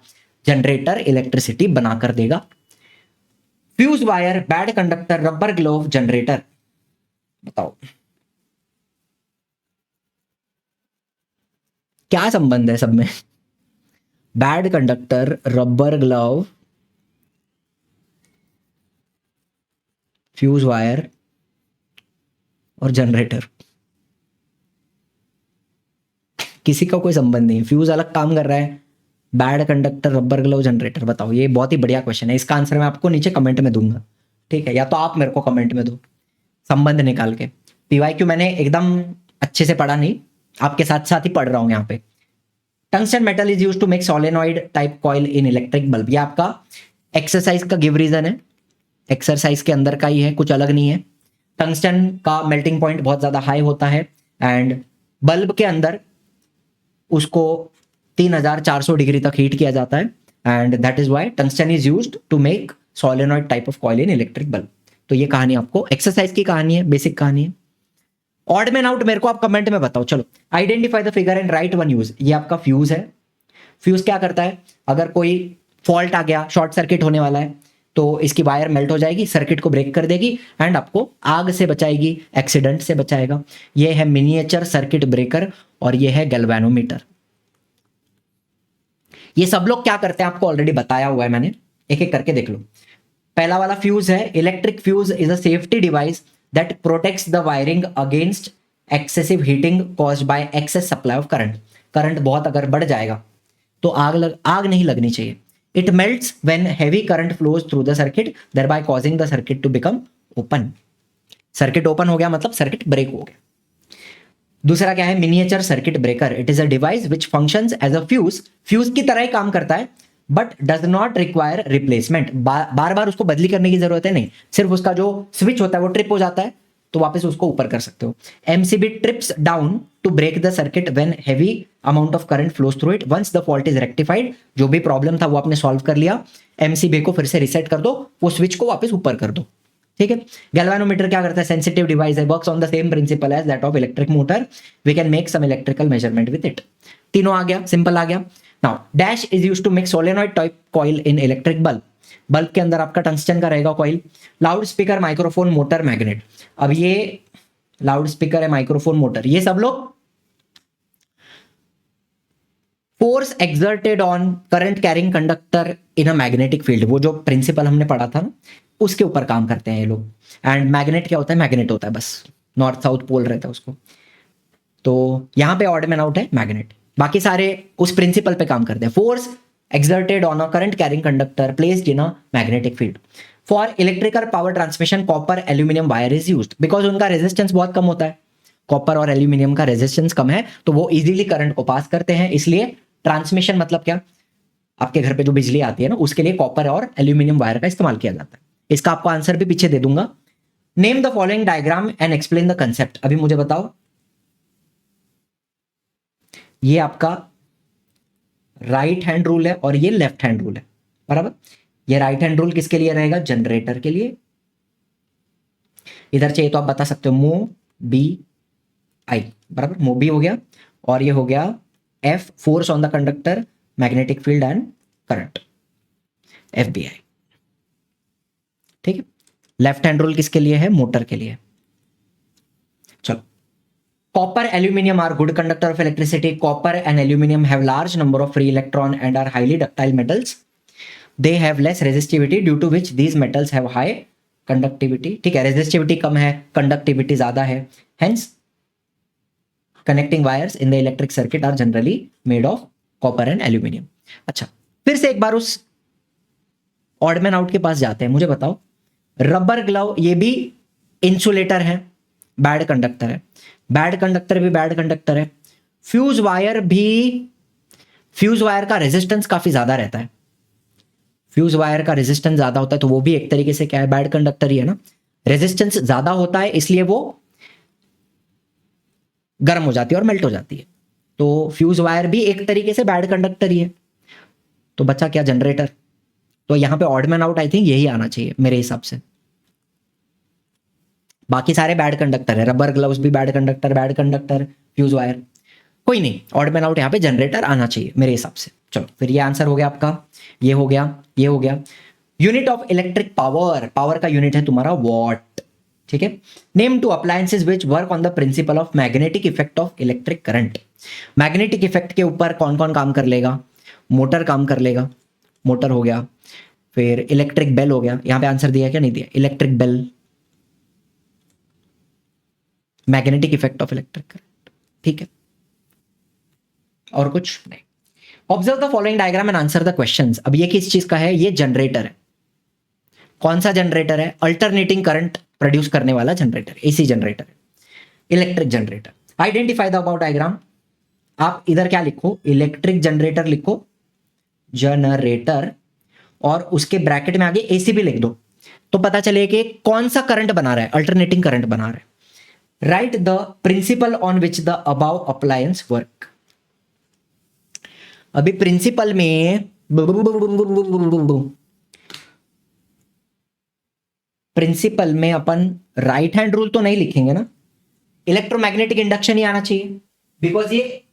जनरेटर इलेक्ट्रिसिटी बनाकर देगा। Fuse wire, bad conductor, rubber glove, generator, बताओ क्या संबंध है सब में। Bad conductor, rubber glove, fuse wire और जनरेटर, किसी का कोई संबंध नहीं। फ्यूज अलग काम कर रहा है, bad conductor, rubber glove, generator, बताओ। ये बहुत ही बढ़िया क्वेश्चन है, इसका आंसर मैं आपको नीचे कमेंट में दूंगा, ठीक है, या तो आप मेरे को कमेंट में दो संबंध निकाल के। पीवाईक्यू मैंने एकदम अच्छे से पढ़ा नहीं, आपके साथ साथ ही पढ़ रहा हूं यहाँ पे। Tungsten metal is used to make solenoid type coil in electric bulb. ये आपका एक्सरसाइज का गिव रीजन है, एक्सरसाइज के अंदर का ही है, कुछ अलग नहीं है। टंगस्टन का मेल्टिंग पॉइंट बहुत ज्यादा हाई होता है एंड बल्ब के अंदर उसको 3400 डिग्री तक हीट किया जाता है and that is why tungsten is used to make solenoid type of coil in electric bulb. तो ये कहानी आपको एक्सरसाइज की कहानी है, बेसिक कहानी है। ऑड मैन आउट मेरे को आप कमेंट में बताओ। चलो, identify the figure and right one use. ये आपका फ्यूज है। फ्यूज क्या करता है, अगर कोई फॉल्ट आ गया, शॉर्ट सर्किट होने वाला है, तो इसकी वायर मेल्ट हो जाएगी, सर्किट को ब्रेक कर देगी एंड आपको आग से बचाएगी, एक्सीडेंट से बचाएगा। ये है मिनिएचर सर्किट ब्रेकर और ये है गैल्वेनोमीटर। ये सब लोग क्या करते हैं आपको ऑलरेडी बताया हुआ है मैंने, एक एक करके देख लो। पहला वाला फ्यूज है, electric fuse is a safety device that protects the wiring against excessive heating caused by excess supply of current. Current बहुत अगर बढ़ जाएगा तो आग नहीं लगनी चाहिए। It melts when heavy current flows through the circuit thereby causing the circuit to become open. Circuit open हो गया मतलब सर्किट ब्रेक हो गया। दूसरा क्या है, miniature circuit breaker. It is a device which functions as a fuse. Fuse की तरह ही काम करता है but does not require replacement. बार बार उसको बदली करने की जरूरत है नहीं, सिर्फ उसका जो स्विच होता है वो ट्रिप हो जाता है तो वापस उसको ऊपर कर सकते हो। MCB trips down to break the circuit when heavy amount of current flows through it. Once the fault is rectified, जो भी प्रॉब्लम था वो आपने सॉल्व कर लिया, एमसीबी को फिर से रिसेट कर दो, वो स्विच को वापस ऊपर कर दो, ठीक है। गैल्वेनोमीटर क्या करता है, सेंसिटिव डिवाइस है, works on the same principle as that of electric motor, we can make some electrical measurement with it. तीनों आ गया, सिंपल आ गया। Now dash is used to make solenoid type coil in electric bulb. Bulb के अंदर आपका tungsten का रहेगा coil. Loud speaker, microphone, motor, magnet. अब ये लाउड स्पीकर है, माइक्रोफोन, मोटर, ये सब लोग force exerted on current carrying conductor in a magnetic field, वो जो प्रिंसिपल हमने पढ़ा था ना उसके ऊपर काम करते हैं ये लोग। एंड मैग्नेट क्या होता है, मैग्नेट होता है, बस नॉर्थ साउथ पोल रहता है उसको। तो यहां पे ऑड मैन आउट है मैग्नेट, बाकी सारे उस प्रिंसिपल पे काम करते हैं। Force exerted on a current carrying conductor placed in a magnetic field. For electrical power transmission copper aluminium wire is used, because उनका रेजिस्टेंस बहुत कम होता है। कॉपर और एल्यूमिनियम का रेजिस्टेंस कम है तो वो इजीली करंट को पास करते हैं, इसलिए ट्रांसमिशन मतलब क्या, आपके घर पे जो बिजली आती है ना उसके लिए कॉपर और एल्यूमिनियम वायर का इस्तेमाल किया जाता है। इसका आपको आंसर भी पीछे दे दूंगा। Name the following diagram and explain the concept. अभी मुझे बताओ, ये आपका राइट हैंड रूल है और ये लेफ्ट हैंड रूल है, बराबर। ये राइट हैंड रूल किसके लिए रहेगा, जनरेटर के लिए। इधर चाहिए तो आप बता सकते हो मो बी आई, बराबर, मो बी हो गया, और ये हो गया F, force on the conductor, magnetic field and current, F B I, ठीक है। लेफ्ट हैंड रूल किसके लिए है, मोटर के लिए। चलो, copper aluminum are good conductor of electricity. Copper and aluminum have large number of free electron and are highly ductile metals. They have less resistivity due to which these metals have high conductivity. ठीक है, resistivity कम है, conductivity ज्यादा है, hence connecting wires in the electric circuit are generally made of copper and aluminum. अच्छा, फिर से एक बार उस ऑड मैन आउट के पास जाते हैं। मुझे बताओ, रबर ग्लव ये भी इंसुलेटर है, बैड कंडक्टर है, बैड कंडक्टर भी बैड कंडक्टर है। फ्यूज वायर भी, फ्यूज वायर का रेजिस्टेंस काफी ज्यादा रहता है, फ्यूज वायर का रेजिस्टेंस ज्यादा होता है तो वो भी एक तरीके से क्या है, बैड कंडक्टर ही है ना। रेजिस्टेंस ज्यादा होता है इसलिए वो गर्म हो जाती है और मेल्ट हो जाती है, तो फ्यूज वायर भी एक तरीके से बैड कंडक्टर ही है। तो बचा क्या, जनरेटर। तो यहां पे odd man out I think यही आना चाहिए मेरे हिसाब से। बाकी सारे बैड कंडक्टर है, रबर ग्लव्स भी बैड कंडक्टर, फ्यूज वायर, कोई नहीं, ऑड मैन आउट यहाँ पे जनरेटर आना चाहिए मेरे हिसाब से। चलो, फिर ये आंसर हो गया आपका, ये हो गया, ये हो गया। Unit of electric power, power का यूनिट है तुम्हारा वॉट, ठीक है। Name two appliances which work on the principle of magnetic effect of electric current. Magnetic effect के ऊपर कौन कौन काम कर लेगा, मोटर काम कर लेगा, मोटर हो गया। फिर इलेक्ट्रिक बेल हो गया, यहां पे आंसर दिया क्या, नहीं दिया, electric bell, magnetic effect of electric current, ठीक है। और कुछ नहीं। Observe the following diagram and answer the questions. अब ये किस चीज का है, ये जनरेटर है। कौन सा जनरेटर है, अल्टरनेटिंग करंट प्रोड्यूस करने वाला generator, AC generator, electric generator. Identify the about diagram. आप इधर क्या लिखो, इलेक्ट्रिक जनरेटर लिखो, जनरेटर, और उसके ब्रैकेट में आगे एसी भी लिख दो, तो पता चले कि कौन सा करंट बना रहा है, अल्टरनेटिंग करंट बना रहा है। Write the principle on which the above appliance work. अभी प्रिंसिपल में अपन राइट हैंड रूल तो नहीं लिखेंगे ना, इलेक्ट्रोमैग्नेटिक इंडक्शन ही आना चाहिए, बिकॉज ये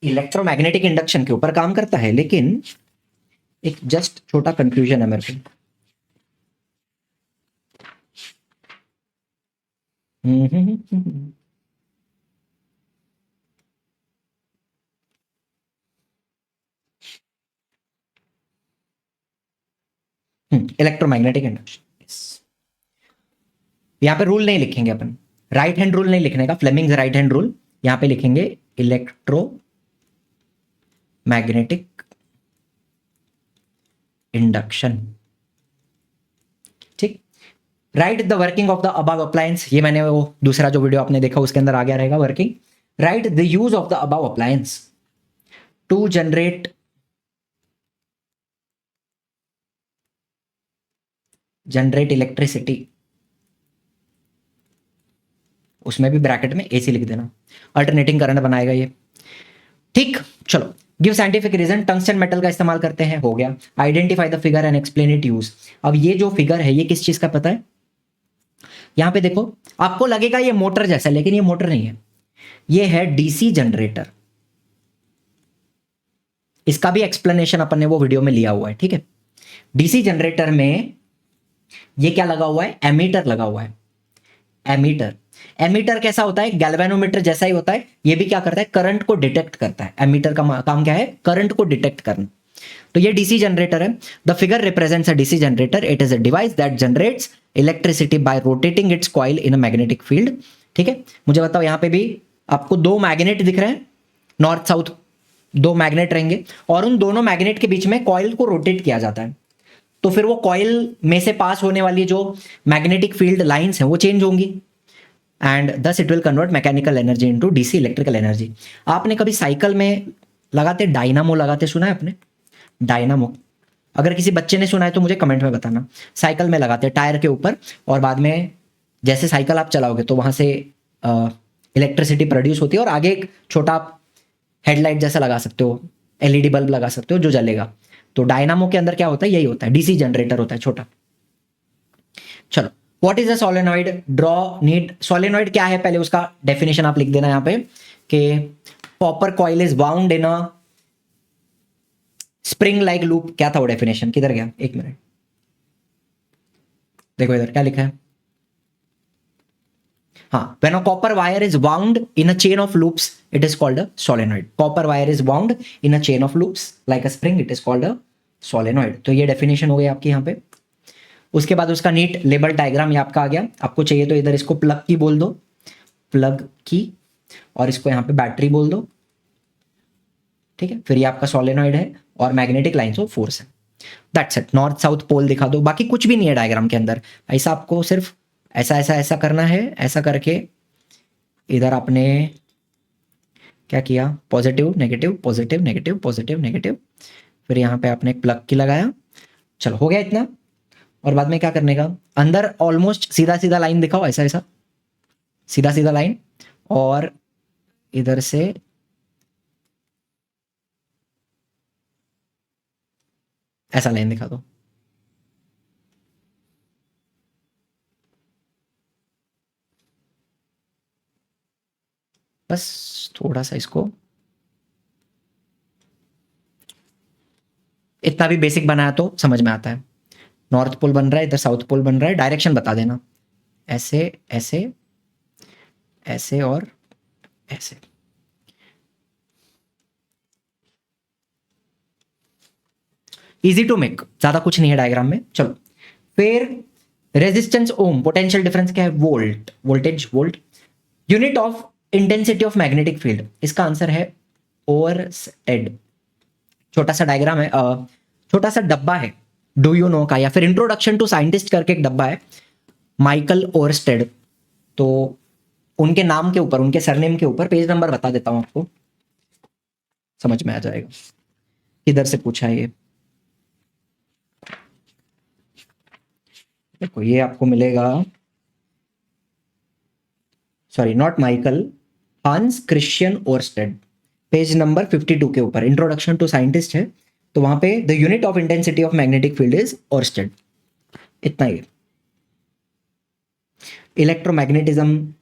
इलेक्ट्रोमैग्नेटिक इंडक्शन के ऊपर काम करता है। लेकिन एक जस्ट छोटा कंफ्यूजन है मेरे को। इलेक्ट्रोमैग्नेटिक इंडक्शन, यहां पे रूल नहीं लिखेंगे अपन, राइट हैंड रूल नहीं लिखने का, फ्लेमिंग्स राइट हैंड रूल, यहां पे लिखेंगे इलेक्ट्रोमैग्नेटिक इंडक्शन, ठीक। Right the working of the above appliance, ये मैंने वो दूसरा जो वीडियो आपने देखा उसके अंदर आ गया रहेगा working. Write the use of the above appliance to generate electricity, उसमें भी ब्रैकेट में एसी लिख देना, अल्टरनेटिंग करंट बनाएगा ये, ठीक। चलो, give scientific reason, tungsten metal का इस्तेमाल करते हैं, हो गया। Identify the figure and explain it use. अब ये जो फिगर है ये किस चीज का पता है, यहां पे देखो, आपको लगेगा ये मोटर जैसा, लेकिन ये मोटर नहीं है, ये है डीसी जनरेटर। इसका भी एक्सप्लेनेशन अपन ने वो वीडियो में लिया हुआ है, ठीक है। डीसी जनरेटर में ये क्या लगा हुआ है, एमीटर लगा हुआ है, एमीटर। एमीटर कैसा होता है, गैल्वेनोमीटर जैसा ही होता है, ये भी क्या करता है, करंट को डिटेक्ट करता है। एमीटर का काम क्या है, करंट को डिटेक्ट करना। तो ये डीसी जनरेटर है। The figure represents a DC generator, it is a device that generates electricity bye rotating it's coil in a magnetic field, ठीक है। मुझे बताओ, यहां पे भी आपको दो मैग्नेट दिख रहे हैं, नॉर्थ साउथ दो मैग्नेट रहेंगे, और उन दोनों मैग्नेट के बीच में कॉइल को रोटेट किया जाता है। तो फिर वो कॉइल में से पास होने वाली जो मैग्नेटिक फील्ड लाइंस हैं वो चेंज होंगी, and thus it will convert mechanical energy into DC electrical energy. आपने कभी साइकिल में लगाते डायनामो लगाते सुना है आपने? डायनामो, अगर किसी बच्चे ने सुना है तो मुझे कमेंट में बताना। साइकिल में लगाते हैं टायर के ऊपर, और बाद में जैसे साइकिल आप चलाओगे तो वहां से इलेक्ट्रिसिटी प्रोड्यूस होती है, और आगे एक छोटा हेडलाइट जैसा लगा सकते हो, एलईडी बल्ब लगा सकते हो जो जलेगा। तो डायनामो के अंदर क्या होता है, यही होता है, डीसी जनरेटर होता है छोटा। चलो, what is a solenoid? Draw need. Solenoid क्या है पहले उसका डेफिनेशन आप लिख देना यहाँ पे कि copper coil is bound in a spring like loop. क्या था वो डेफिनेशन, किधर गया, एक मिनट देखो इधर क्या लिखा है। हाँ, when a copper wire is wound in a chain of loops, it is called a solenoid. Copper wire is wound in a chain of loops like a spring, it is called a solenoid. तो ये definition हो गई आपकी यहाँ पे। उसके बाद उसका नीट लेबल डायग्राम ये आपका आ गया। आपको चाहिए तो इधर इसको प्लग की बोल दो, प्लग की, और इसको यहाँ पे बैटरी बोल दो, ठीक है। फिर ये आपका सोलेनॉइड है और मैग्नेटिक लाइन्स ऑफ फोर्स है। That's it. North south pole दिखा दो, बाकी कुछ भी नहीं है डायग्राम के अंदर। ऐसा आपको सिर्फ ऐसा ऐसा ऐसा करना है। ऐसा करके इधर आपने क्या किया, positive negative positive negative positive negative, फिर यहाँ पे आपने एक प्लग की लगाया। चलो हो गया इतना। और बाद में क्या करने का, अंदर ऑलमोस्ट सीधा सीधा लाइन दिखाओ, ऐसा ऐसा सीधा सीधा लाइन, और इधर से ऐसा लाइन दिखा दो। बस थोड़ा सा इसको इतना भी बेसिक बनाया तो समझ में आता है। नॉर्थ पोल बन रहा है, इधर साउथ पोल बन रहा है, डायरेक्शन बता देना, ऐसे ऐसे ऐसे और ऐसे। इजी टू मेक, ज्यादा कुछ नहीं है डायग्राम में। चलो फिर रेजिस्टेंस ओम, पोटेंशियल डिफरेंस क्या है, volt, voltage volt, unit of intensity of magnetic field, इसका आंसर है ओरस्टेड। छोटा सा डायग्राम है, छोटा सा डब्बा है डू यू नो का, या फिर इंट्रोडक्शन टू साइंटिस्ट करके एक डब्बा है, माइकल ओरस्टेड। तो उनके नाम के ऊपर, उनके सरनेम के ऊपर पेज नंबर बता देता हूं आपको, समझ में आ जाएगा किधर से पूछा है ये। देखो ये आपको मिलेगा, sorry not Michael, Hans Christian Oersted, page number 52 के ऊपर इंट्रोडक्शन टू साइंटिस्ट है। तो वहां पे the unit of intensity of magnetic field is oersted. इतना ही। इलेक्ट्रोमैग्नेटिज्म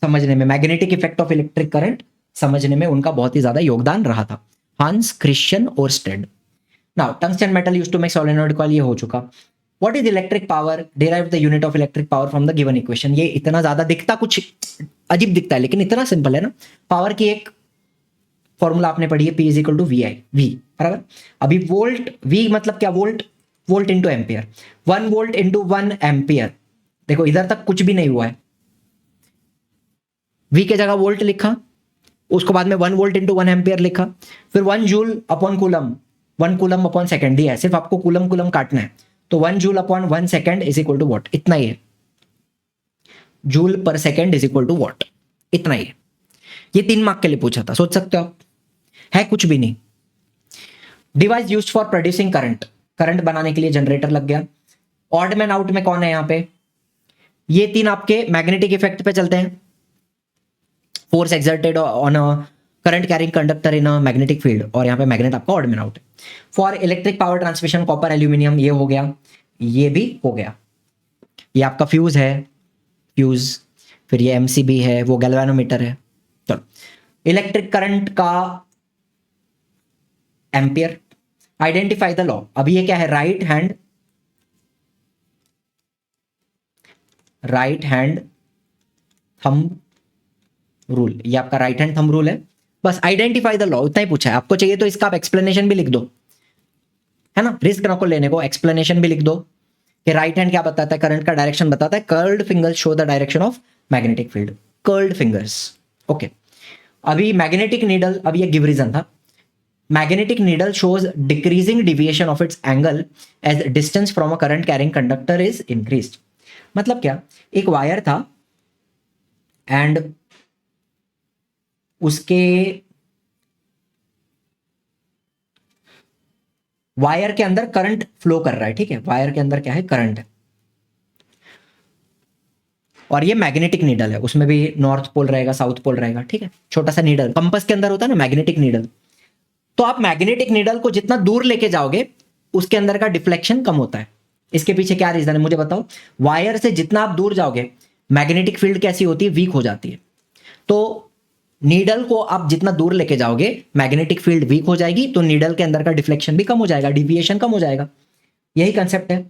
समझने में, magnetic effect of electric current समझने में उनका बहुत ही ज्यादा योगदान रहा था, Hans Christian Oersted. Now tungsten metal used to make solenoid coil, ये हो चुका। What is electric power, derive the unit of electric power from the given equation. ये इतना ज्यादा दिखता, कुछ अजीब दिखता है, लेकिन इतना सिंपल है ना। पावर की एक फॉर्मूला आपने पढ़ी है, P is equal to V I, V बराबर। अभी वोल्ट, वी मतलब क्या, volt, volt into ampere, 1 volt into 1 ampere. देखो इधर तक कुछ भी नहीं हुआ है, वी के जगह वोल्ट लिखा, उसको बाद में 1 वोल्ट इंटू 1 एम्पियर लिखा, फिर 1 joule upon coulomb, 1 coulomb upon second दिया है, सिर्फ आपको कूलम कूलम काटना है। तो 1 joule upon 1 second is equal to watt, इतना ही है। Joule per second is equal to watt, इतना ही है। ये 3 मार्क के लिए पूछा था, सोच सकते हो आप, है कुछ भी नहीं। Device used for producing current, current बनाने के लिए जनरेटर लग गया। ऑड मैन आउट में कौन है यहाँ पे, ये 3 आपके मैग्नेटिक इफेक्ट पे चलते हैं, force exerted on a current carrying conductor in a magnetic field, और यहाँ पे मैग्नेट आपका ऑड मैन आउट है। For electric power transmission copper aluminium, ये हो गया, ये भी हो गया। ये आपका फ्यूज है, फ्यूज, फिर ये एमसीबी है, वो गैल्वेनोमीटर है। चलो इलेक्ट्रिक करंट का एम्पियर, आइडेंटिफाई द लॉ। अभी ये क्या है, राइट हैंड थंब रूल, ये आपका राइट हैंड थंब रूल है। बस आइडेंटिफाई द लॉ, उतना ही पूछा है। आपको चाहिए तो इसका आप एक्सप्लेनेशन भी लिख दो, है ना, रिस्क ना को लेने को, एक्सप्लेनेशन भी लिख दो कि राइट हैंड क्या बताता है, करंट का डायरेक्शन बताता है, curled fingers show the direction of magnetic field, curled fingers. Okay, अभी मैग्नेटिक नीडल, अभी ये गिव रीजन था, magnetic needle shows decreasing deviation of its angle as distance from a current carrying conductor is increased. मतलब क्या, एक wire था, and उसके wire के अंदर करंट फ्लो कर रहा है, ठीक है, वायर के अंदर क्या है, करंट है, और ये मैग्नेटिक नीडल है, उसमें भी नॉर्थ पोल रहेगा, साउथ पोल रहेगा, ठीक है, छोटा सा नीडल, कंपास के अंदर होता है ना मैग्नेटिक नीडल। तो आप मैग्नेटिक नीडल को जितना दूर लेके जाओगे उसके अंदर का डिफ्लेक्शन कम होता है। इसके पीछे क्या रीजन है मुझे बताओ। वायर से जितना आप दूर जाओगे मैग्नेटिक फील्ड कैसी होती है, वीक हो जाती है। तो नीडल को आप जितना दूर लेके जाओगे मैग्नेटिक फील्ड वीक हो जाएगी, तो नीडल के अंदर का डिफ्लेक्शन भी कम हो जाएगा, डिविएशन कम हो जाएगा। यही कंसेप्ट है।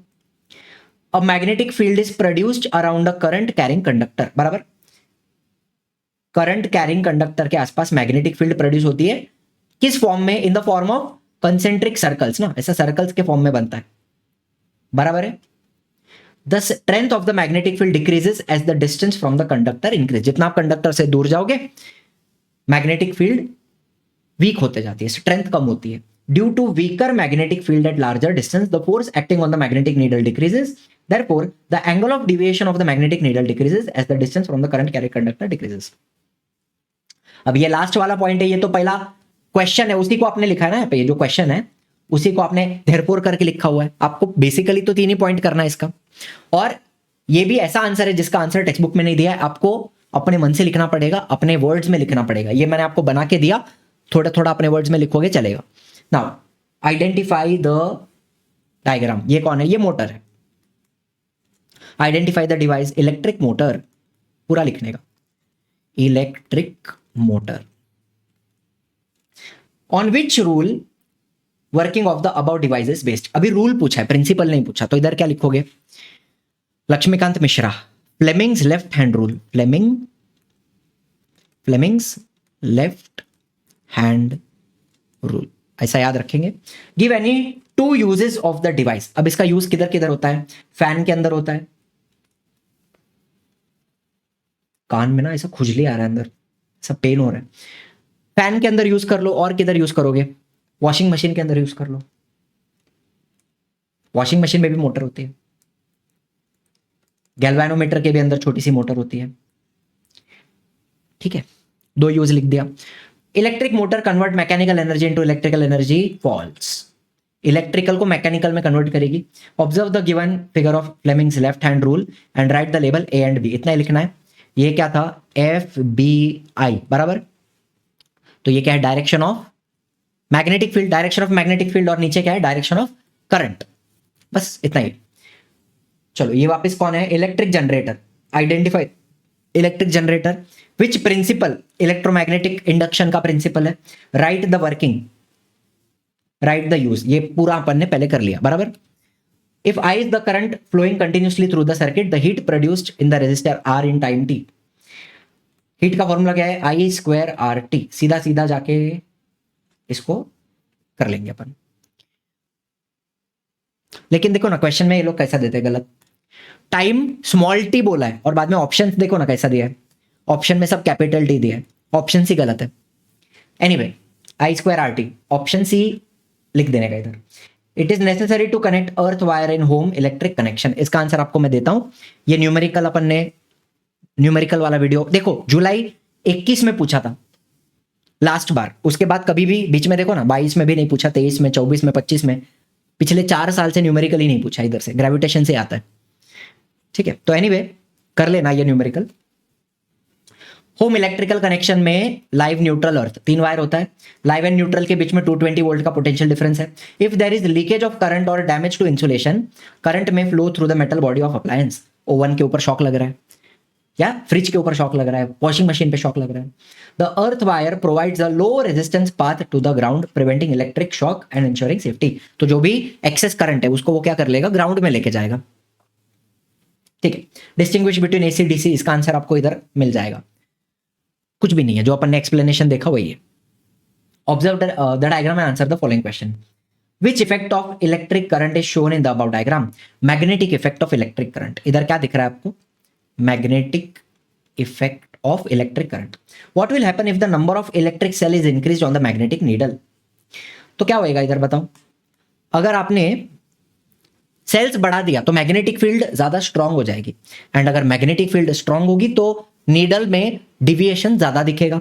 अब magnetic field is produced around a current carrying conductor, बराबर। करंट कैरिंग कंडक्टर के आसपास मैग्नेटिक फील्ड प्रोड्यूस होती है, किस फॉर्म में, in the form of concentric circles ना, ऐसा सर्कल्स के फॉर्म में बनता है, बराबर है। The strength of the magnetic field decreases as the distance from the conductor increase. जितना आप कंडक्टर से दूर जाओगे मैग्नेटिक फील्ड वीक होते जाती है, स्ट्रेंथ कम होती है। Due to weaker magnetic field at larger distance the force acting on the magnetic needle decreases, therefore the angle of deviation of the magnetic needle decreases as the distance from the current carrying conductor decreases। अब ये last वाला point है, ये तो पहला question है, उसी को आपने लिखा है ना, यहाँ पे ये जो क्वेश्चन है उसी को आपने therefore करके लिखा हुआ है। आपको बेसिकली तो 3 ही पॉइंट करना है इसका, और ये भी ऐसा आंसर है जिसका आंसर टेक्स्ट बुक में नहीं दिया है, आपको अपने मन से लिखना पड़ेगा, अपने वर्ड्स में लिखना पड़ेगा। ये मैंने आपको बना के दिया, थोड़ा थोड़ा अपने वर्ड्स में लिखोगे चलेगा। Now identify the diagram. ये कौन है, ये मोटर है। Identify the device, electric motor, पूरा लिखने का, electric motor. On which rule working of the above device is based. अभी रूल पूछा है, प्रिंसिपल नहीं पूछा, तो इधर क्या लिखोगे, Laxmikant Mishra, Fleming's left hand rule, Fleming's left hand rule, ऐसा याद रखेंगे। Give any 2 uses of the device. अब इसका यूज किधर किधर होता है, फैन के अंदर होता है, कान में ना ऐसा खुजली आ रहा है, अंदर ऐसा पेन हो रहा है, फैन के अंदर यूज कर लो। और किधर यूज करोगे, वॉशिंग मशीन के अंदर यूज कर लो, वॉशिंग मशीन में भी मोटर होती है, गैल्वेनोमीटर के भी अंदर छोटी सी मोटर होती है, ठीक है, 2 यूज लिख दिया। Electric motor convert mechanical energy into electrical energy, false. Electrical को मैकेनिकल में कन्वर्ट करेगी। Observe the given figure of Fleming's left hand rule and write the label A and B. इतना ही लिखना है। ये क्या था, FBI, बराबर। तो ये क्या है, direction of magnetic field, direction of magnetic field, और नीचे क्या है, डायरेक्शन ऑफ करंट, बस इतना ही। चलो ये वापस कौन है, electric generator. Identify electric generator, which principle, electromagnetic induction का प्रिंसिपल है। Right the working, write the use, ये पूरा अपन ने पहले कर लिया, बराबर। If I is the current flowing continuously through the circuit, the heat produced in the resistor R in time t। Heat का फॉर्मूला क्या है, I स्क्वायर RT। सीधा सीधा जाके इसको कर लेंगे अपन। लेकिन देखो ना क्वेश्चन में ये लोग कैसा देते हैं, गलत। टाइम स्मॉल t बोला है और बाद में ऑप्शन देखो ना कैसा दिया है, ऑप्शन में सब कैपिटल T दिया है, ऑप्शन सी गलत है। Anyway I square RT, option C लिख देने का इधर। It is necessary to connect earth wire in home electric connection. इसका आंसर आपको मैं देता हूं, ये न्यूमेरिकल अपन ने न्यूमेरिकल वाला वीडियो देखो, जुलाई 21 में पूछा था लास्ट बार, उसके बाद कभी भी बीच में देखो ना 22 में भी नहीं पूछा, 23 में, 24 में, 25 में, पिछले 4 साल से न्यूमेरिकल ही नहीं पूछा, इधर से ग्रेविटेशन से आता है, ठीक है। तो एनीवे कर लेना ये न्यूमेरिकल। होम इलेक्ट्रिकल कनेक्शन में लाइव न्यूट्रल अर्थ, 3 वायर होता है, लाइव एंड न्यूट्रल के बीच में 220 वोल्ट का पोटेंशियल डिफरेंस है। If there is leakage of current और damage to insulation, current may flow through the metal body of appliance. Oven के ऊपर शॉक लग रहा है या फ्रिज के ऊपर शॉक लग रहा है, वॉशिंग मशीन पे शॉक लग रहा है। The earth wire provides a low resistance path to the ground, preventing electric shock and ensuring safety. तो जो भी एक्सेस करंट है उसको वो क्या कर लेगा, ग्राउंड में लेके जाएगा, ठीक है। डिस्टिंग्विश बिटवीन AC DC, इसका आंसर आपको इधर मिल जाएगा। कुछ भी नहीं है, जो अपन ने एक्सप्लेनेशन देखा वही है। Observe the diagram and answer the following question. Which effect of electric current is shown in the about diagram. Magnetic effect of electric current, इधर क्या दिख रहा है आपको, magnetic effect of electric current. What will happen if the number of electric cell is increase on the magnetic needle. तो क्या होएगा इधर बताओ, अगर आपने सेल्स बढ़ा दिया तो मैग्नेटिक फील्ड ज्यादा स्ट्रांग हो जाएगी, एंड अगर मैग्नेटिक फील्ड स्ट्रांग होगी तो नीडल में डिविएशन ज्यादा दिखेगा,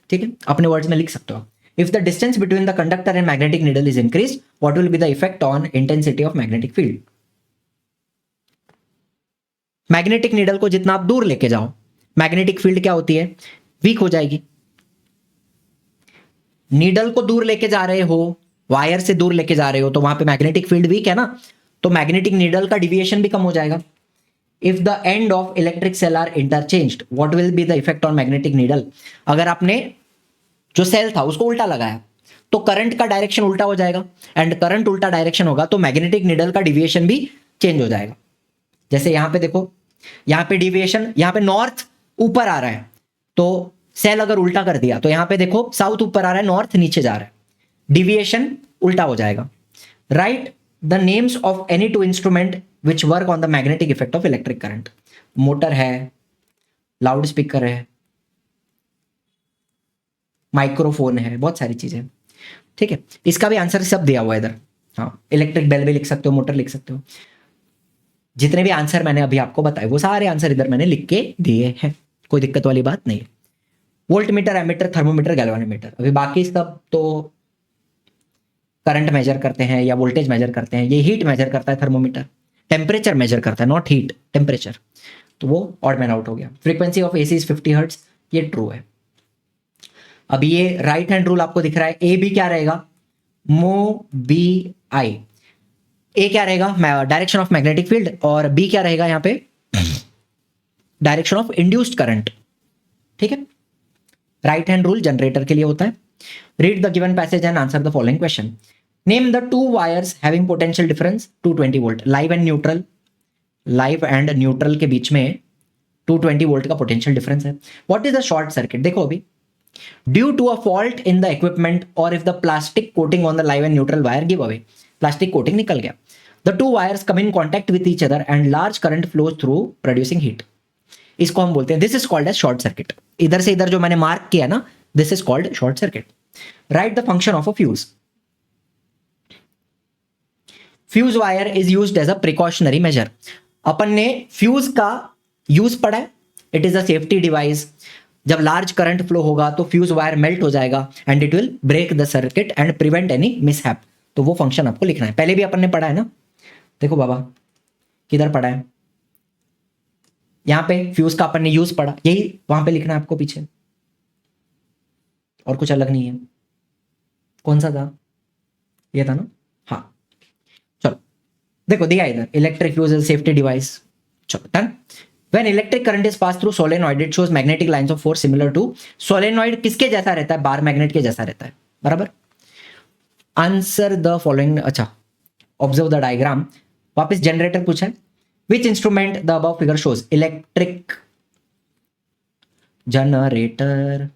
ठीक है, अपने वर्ड्स में लिख सकते हो। If the distance between the conductor and magnetic needle is increase, what will be the effect on intensity of magnetic field. Magnetic needle को जितना आप दूर लेके जाओ, मैग्नेटिक फील्ड क्या होती है, वीक हो जाएगी। नीडल को दूर लेके जा रहे हो, वायर से दूर लेके जा रहे हो, तो वहां पे मैग्नेटिक फील्ड वीक है ना, तो मैग्नेटिक नीडल का डिविएशन भी कम हो जाएगा। If the end of electric cell are interchanged, what will be the effect on magnetic needle. अगर आपने जो सेल था उसको उल्टा लगाया तो करंट का डायरेक्शन उल्टा हो जाएगा, एंड करंट उल्टा डायरेक्शन होगा तो मैग्नेटिक नीडल का डिविएशन भी चेंज हो जाएगा। जैसे यहां पे देखो, यहां पे डिविएशन, यहां पे नॉर्थ ऊपर आ रहा है, तो सेल अगर उल्टा कर दिया तो यहां पे देखो साउथ ऊपर आ रहा है, नॉर्थ नीचे जा रहा है, डिविएशन उल्टा हो जाएगा। Right the names of any two instrument which work on the magnetic effect of electric current. Motor है, लाउड स्पीकर है, माइक्रोफोन है, बहुत सारी चीजें, ठीक है। इसका भी आंसर सब दिया हुआ है इधर। हाँ, इलेक्ट्रिक बेल भी लिख सकते हो, मोटर लिख सकते हो, जितने भी आंसर मैंने अभी आपको बताए वो सारे आंसर इधर मैंने लिख के दिए हैं, कोई दिक्कत वाली बात नहीं है। Voltmeter, ammeter, thermometer, galvanometer, अभी बाकी सब तो करंट मेजर करते हैं या वोल्टेज मेजर करते हैं, ये हीट मेजर करता है थर्मोमीटर, टेम्परेचर मेजर करता है, नॉट हीट, टेम्परेचर, तो वो ऑड मैन आउट हो गया। Frequency of AC is 50 hertz, ये ट्रू है। अभी ये राइट हैंड रूल आपको दिख रहा है, ए बी क्या रहेगा, मो बी आई, ए क्या रहेगा डायरेक्शन ऑफ मैग्नेटिक फील्ड, और बी क्या रहेगा यहां पे डायरेक्शन ऑफ इंड्यूस्ड करंट, ठीक है। राइट हैंड रूल जनरेटर के लिए होता है। Read the given passage and answer the following question. Name the two wires having potential difference 220 volt. Live and neutral, live and neutral के बीच में 220 volt का पोटेंशियल डिफरेंस है। What is the short circuit, देखो अभी, due to a fault in the equipment और if the plastic coating on the live and neutral wire give away, plastic coating निकल गया, the two wires come in contact with each other and large current flows through producing heat. इसको हम बोलते हैं, this is called as short circuit. इधर से इधर जो मैंने मार्क किया ना, this is called short circuit. Right the function of a fuse. Fuse wire is used as a precautionary measure. अपन ने फ्यूज का यूज पढ़ा है, it is a safety device. जब लार्ज करंट फ्लो होगा तो फ्यूज वायर मेल्ट हो जाएगा and it will break the circuit and prevent any mishap. तो वो फंक्शन आपको लिखना है, पहले भी अपन ने पढ़ा है ना, देखो बाबा किधर पढ़ा है, यहां पे फ्यूज का अपन ने यूज पढ़ा, यही वहां पे लिखना है आपको पीछे, और कुछ अलग नहीं है। कौन सा था, ये था ना, हाँ चलो देखो दिया इधर, electric fuse is safety device. चलो done. When electric current is passed through solenoid, it shows magnetic lines of force similar to solenoid किसके जैसा रहता है, बार मैग्नेट के जैसा रहता है, बराबर। आंसर द फॉलोइंग, अच्छा ऑब्जर्व द डायग्राम। वापस जनरेटर पूछा है, which instrument the above figure shows, electric generator.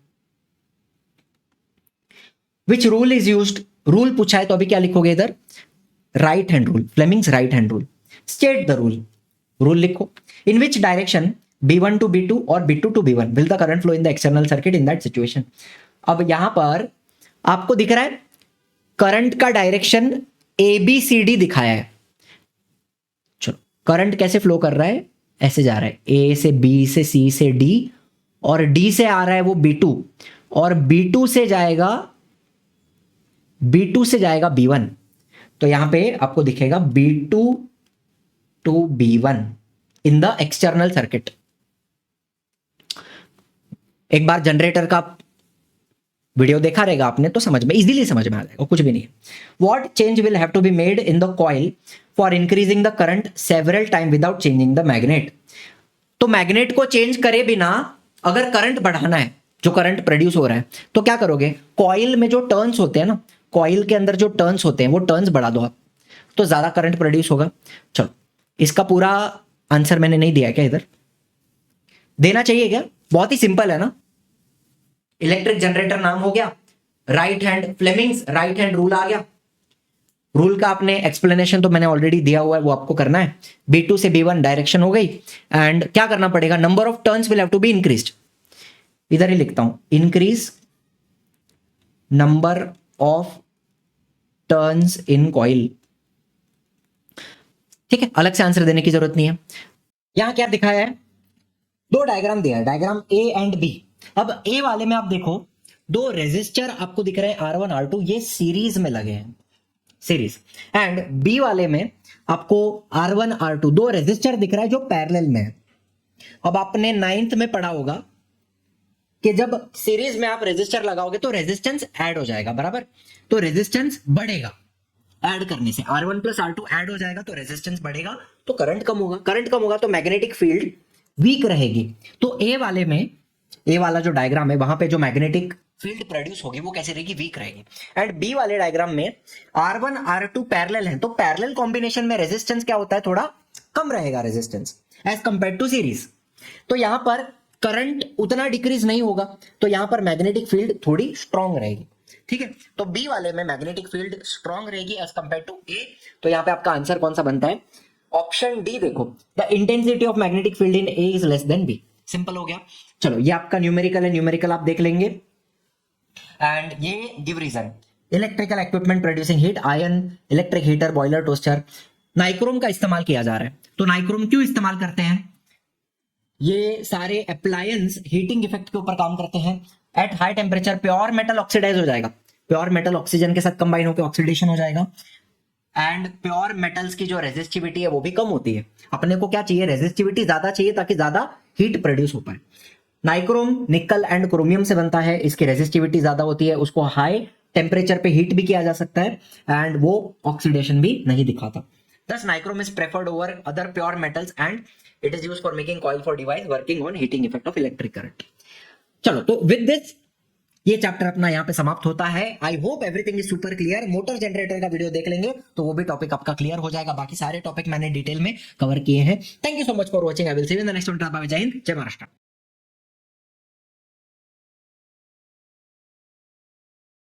Which rule is used, rule पूछा है तो अभी क्या लिखोगे इधर, right hand rule, Fleming's right hand rule. State the rule, rule लिखो। In which direction B1 to B2 और B2 to B1 will the current flow in the external circuit in that situation। अब यहां पर आपको दिख रहा है current का डायरेक्शन ABCD दिखाया है। चलो करंट कैसे फ्लो कर रहा है, ऐसे जा रहा है, A से B से C से D और D से आ रहा है वो B2 और B2 से जाएगा B1। तो यहां पे आपको दिखेगा B2 to B1 in the external circuit. एक बार जनरेटर का वीडियो देखा रहेगा आपने तो समझ में, इजीली समझ में आ जाएगा, कुछ भी नहीं है। What change will have to be made in the coil for increasing the current several time without changing the magnet. तो मैग्नेट को चेंज करे बिना अगर करंट बढ़ाना है, जो करंट प्रोड्यूस हो रहा है, तो क्या करोगे, कॉइल में जो टर्न्स होते हैं ना, कॉइल के अंदर जो टर्न्स होते हैं वो टर्न्स बढ़ा दो आप, तो ज्यादा करंट प्रोड्यूस होगा। चलो इसका पूरा आंसर मैंने नहीं दिया क्या, इधर देना चाहिए क्या, बहुत ही सिंपल है ना। इलेक्ट्रिक जनरेटर नाम हो गया, right hand Fleming's right hand rule आ गया। रूल का आपने एक्सप्लेनेशन तो मैंने ऑलरेडी दिया हुआ है, वो आपको करना है। B2 से B1 डायरेक्शन हो गई एंड क्या करना पड़ेगा, number of turns will have to be increased. इधर ही लिखता हूं, increase number of turns in coil. ठीक है, अलग से आंसर देने की जरूरत नहीं है। यहां क्या दिखाया है, दो डायग्राम दिया है, डायग्राम ए एंड बी। अब ए वाले में आप देखो दो रेजिस्टर आपको दिख रहे हैं R1 R2, ये सीरीज में लगे हैं, सीरीज। एंड बी वाले में आपको R1 R2 दो रेजिस्टर दिख रहा है जो पैरेलल में है। अब आपने 9th में पढ़ा होगा कि जब सीरीज में आप रेजिस्टर लगाओगे तो रेजिस्टेंस ऐड हो जाएगा, बराबर। तो रेजिस्टेंस बढ़ेगा ऐड करने से, R1 प्लस R2 ऐड हो जाएगा तो रेजिस्टेंस बढ़ेगा, तो करंट कम होगा, करंट कम होगा तो मैग्नेटिक फील्ड वीक रहेगी। तो ए वाले में, ए वाला जो डायग्राम है वहां पे जो मैग्नेटिक फील्ड प्रोड्यूस होगी वो कैसे रहेगी, वीक रहेगी। एंड बी वाले डायग्राम में R1 R2 पैरेलल है, तो पैरेलल कॉम्बिनेशन में रेजिस्टेंस क्या होता है, थोड़ा कम रहेगा resistance as compare to series. तो यहां पर करंट उतना डिक्रीज नहीं होगा, तो यहां पर मैग्नेटिक फील्ड थोड़ी स्ट्रांग रहेगी, ठीक है। तो बी वाले में मैग्नेटिक फील्ड स्ट्रांग रहेगी एज कंपेयर टू ए। तो यहां पे आपका आंसर कौन सा बनता है, ऑप्शन डी देखो, the intensity of magnetic field in A is less than B. Simple हो गया। चलो ये आपका न्यूमेरिकल है, न्यूमेरिकल आप देख लेंगे। एंड ये give reason, electrical equipment producing heat, iron, electric heater, boiler, toaster. Nichrome का इस्तेमाल किया जा रहा है, तो नाइक्रोम क्यों इस्तेमाल करते हैं, ये सारे अप्लायंस हीटिंग इफेक्ट के ऊपर काम करते हैं। At high temperature pure metal oxidize हो जाएगा, प्योर मेटल ऑक्सीजन के साथ कंबाइन होकर ऑक्सीडेशन हो जाएगा। एंड प्योर मेटल्स की जो रेजिस्टिविटी है वो भी कम होती है। अपने को क्या चाहिए, रेजिस्टिविटी ज्यादा चाहिए ताकि ज्यादा हीट प्रोड्यूस हो पाए। नाइक्रोम निकल एंड क्रोमियम से बनता है, इसकी रेजिस्टिविटी ज्यादा होती है, उसको हाई टेम्परेचर पे हीट भी किया जा सकता है एंड वो ऑक्सीडेशन भी नहीं दिखाता। Thus nichrome is preferred over other pure metals and it is used for making coil for device working on heating effect of electric current. चलो तो विद दिस ये चैप्टर अपना यहाँ पे समाप्त होता है। I hope everything is super clear. Motor generator का वीडियो देख लेंगे तो वो भी टॉपिक आपका क्लियर हो जाएगा। बाकी सारे टॉपिक मैंने डिटेल में कवर किए हैं। Thank you so much for watching. I will see you in the next one. जय हिंद, जय महाराष्ट्र।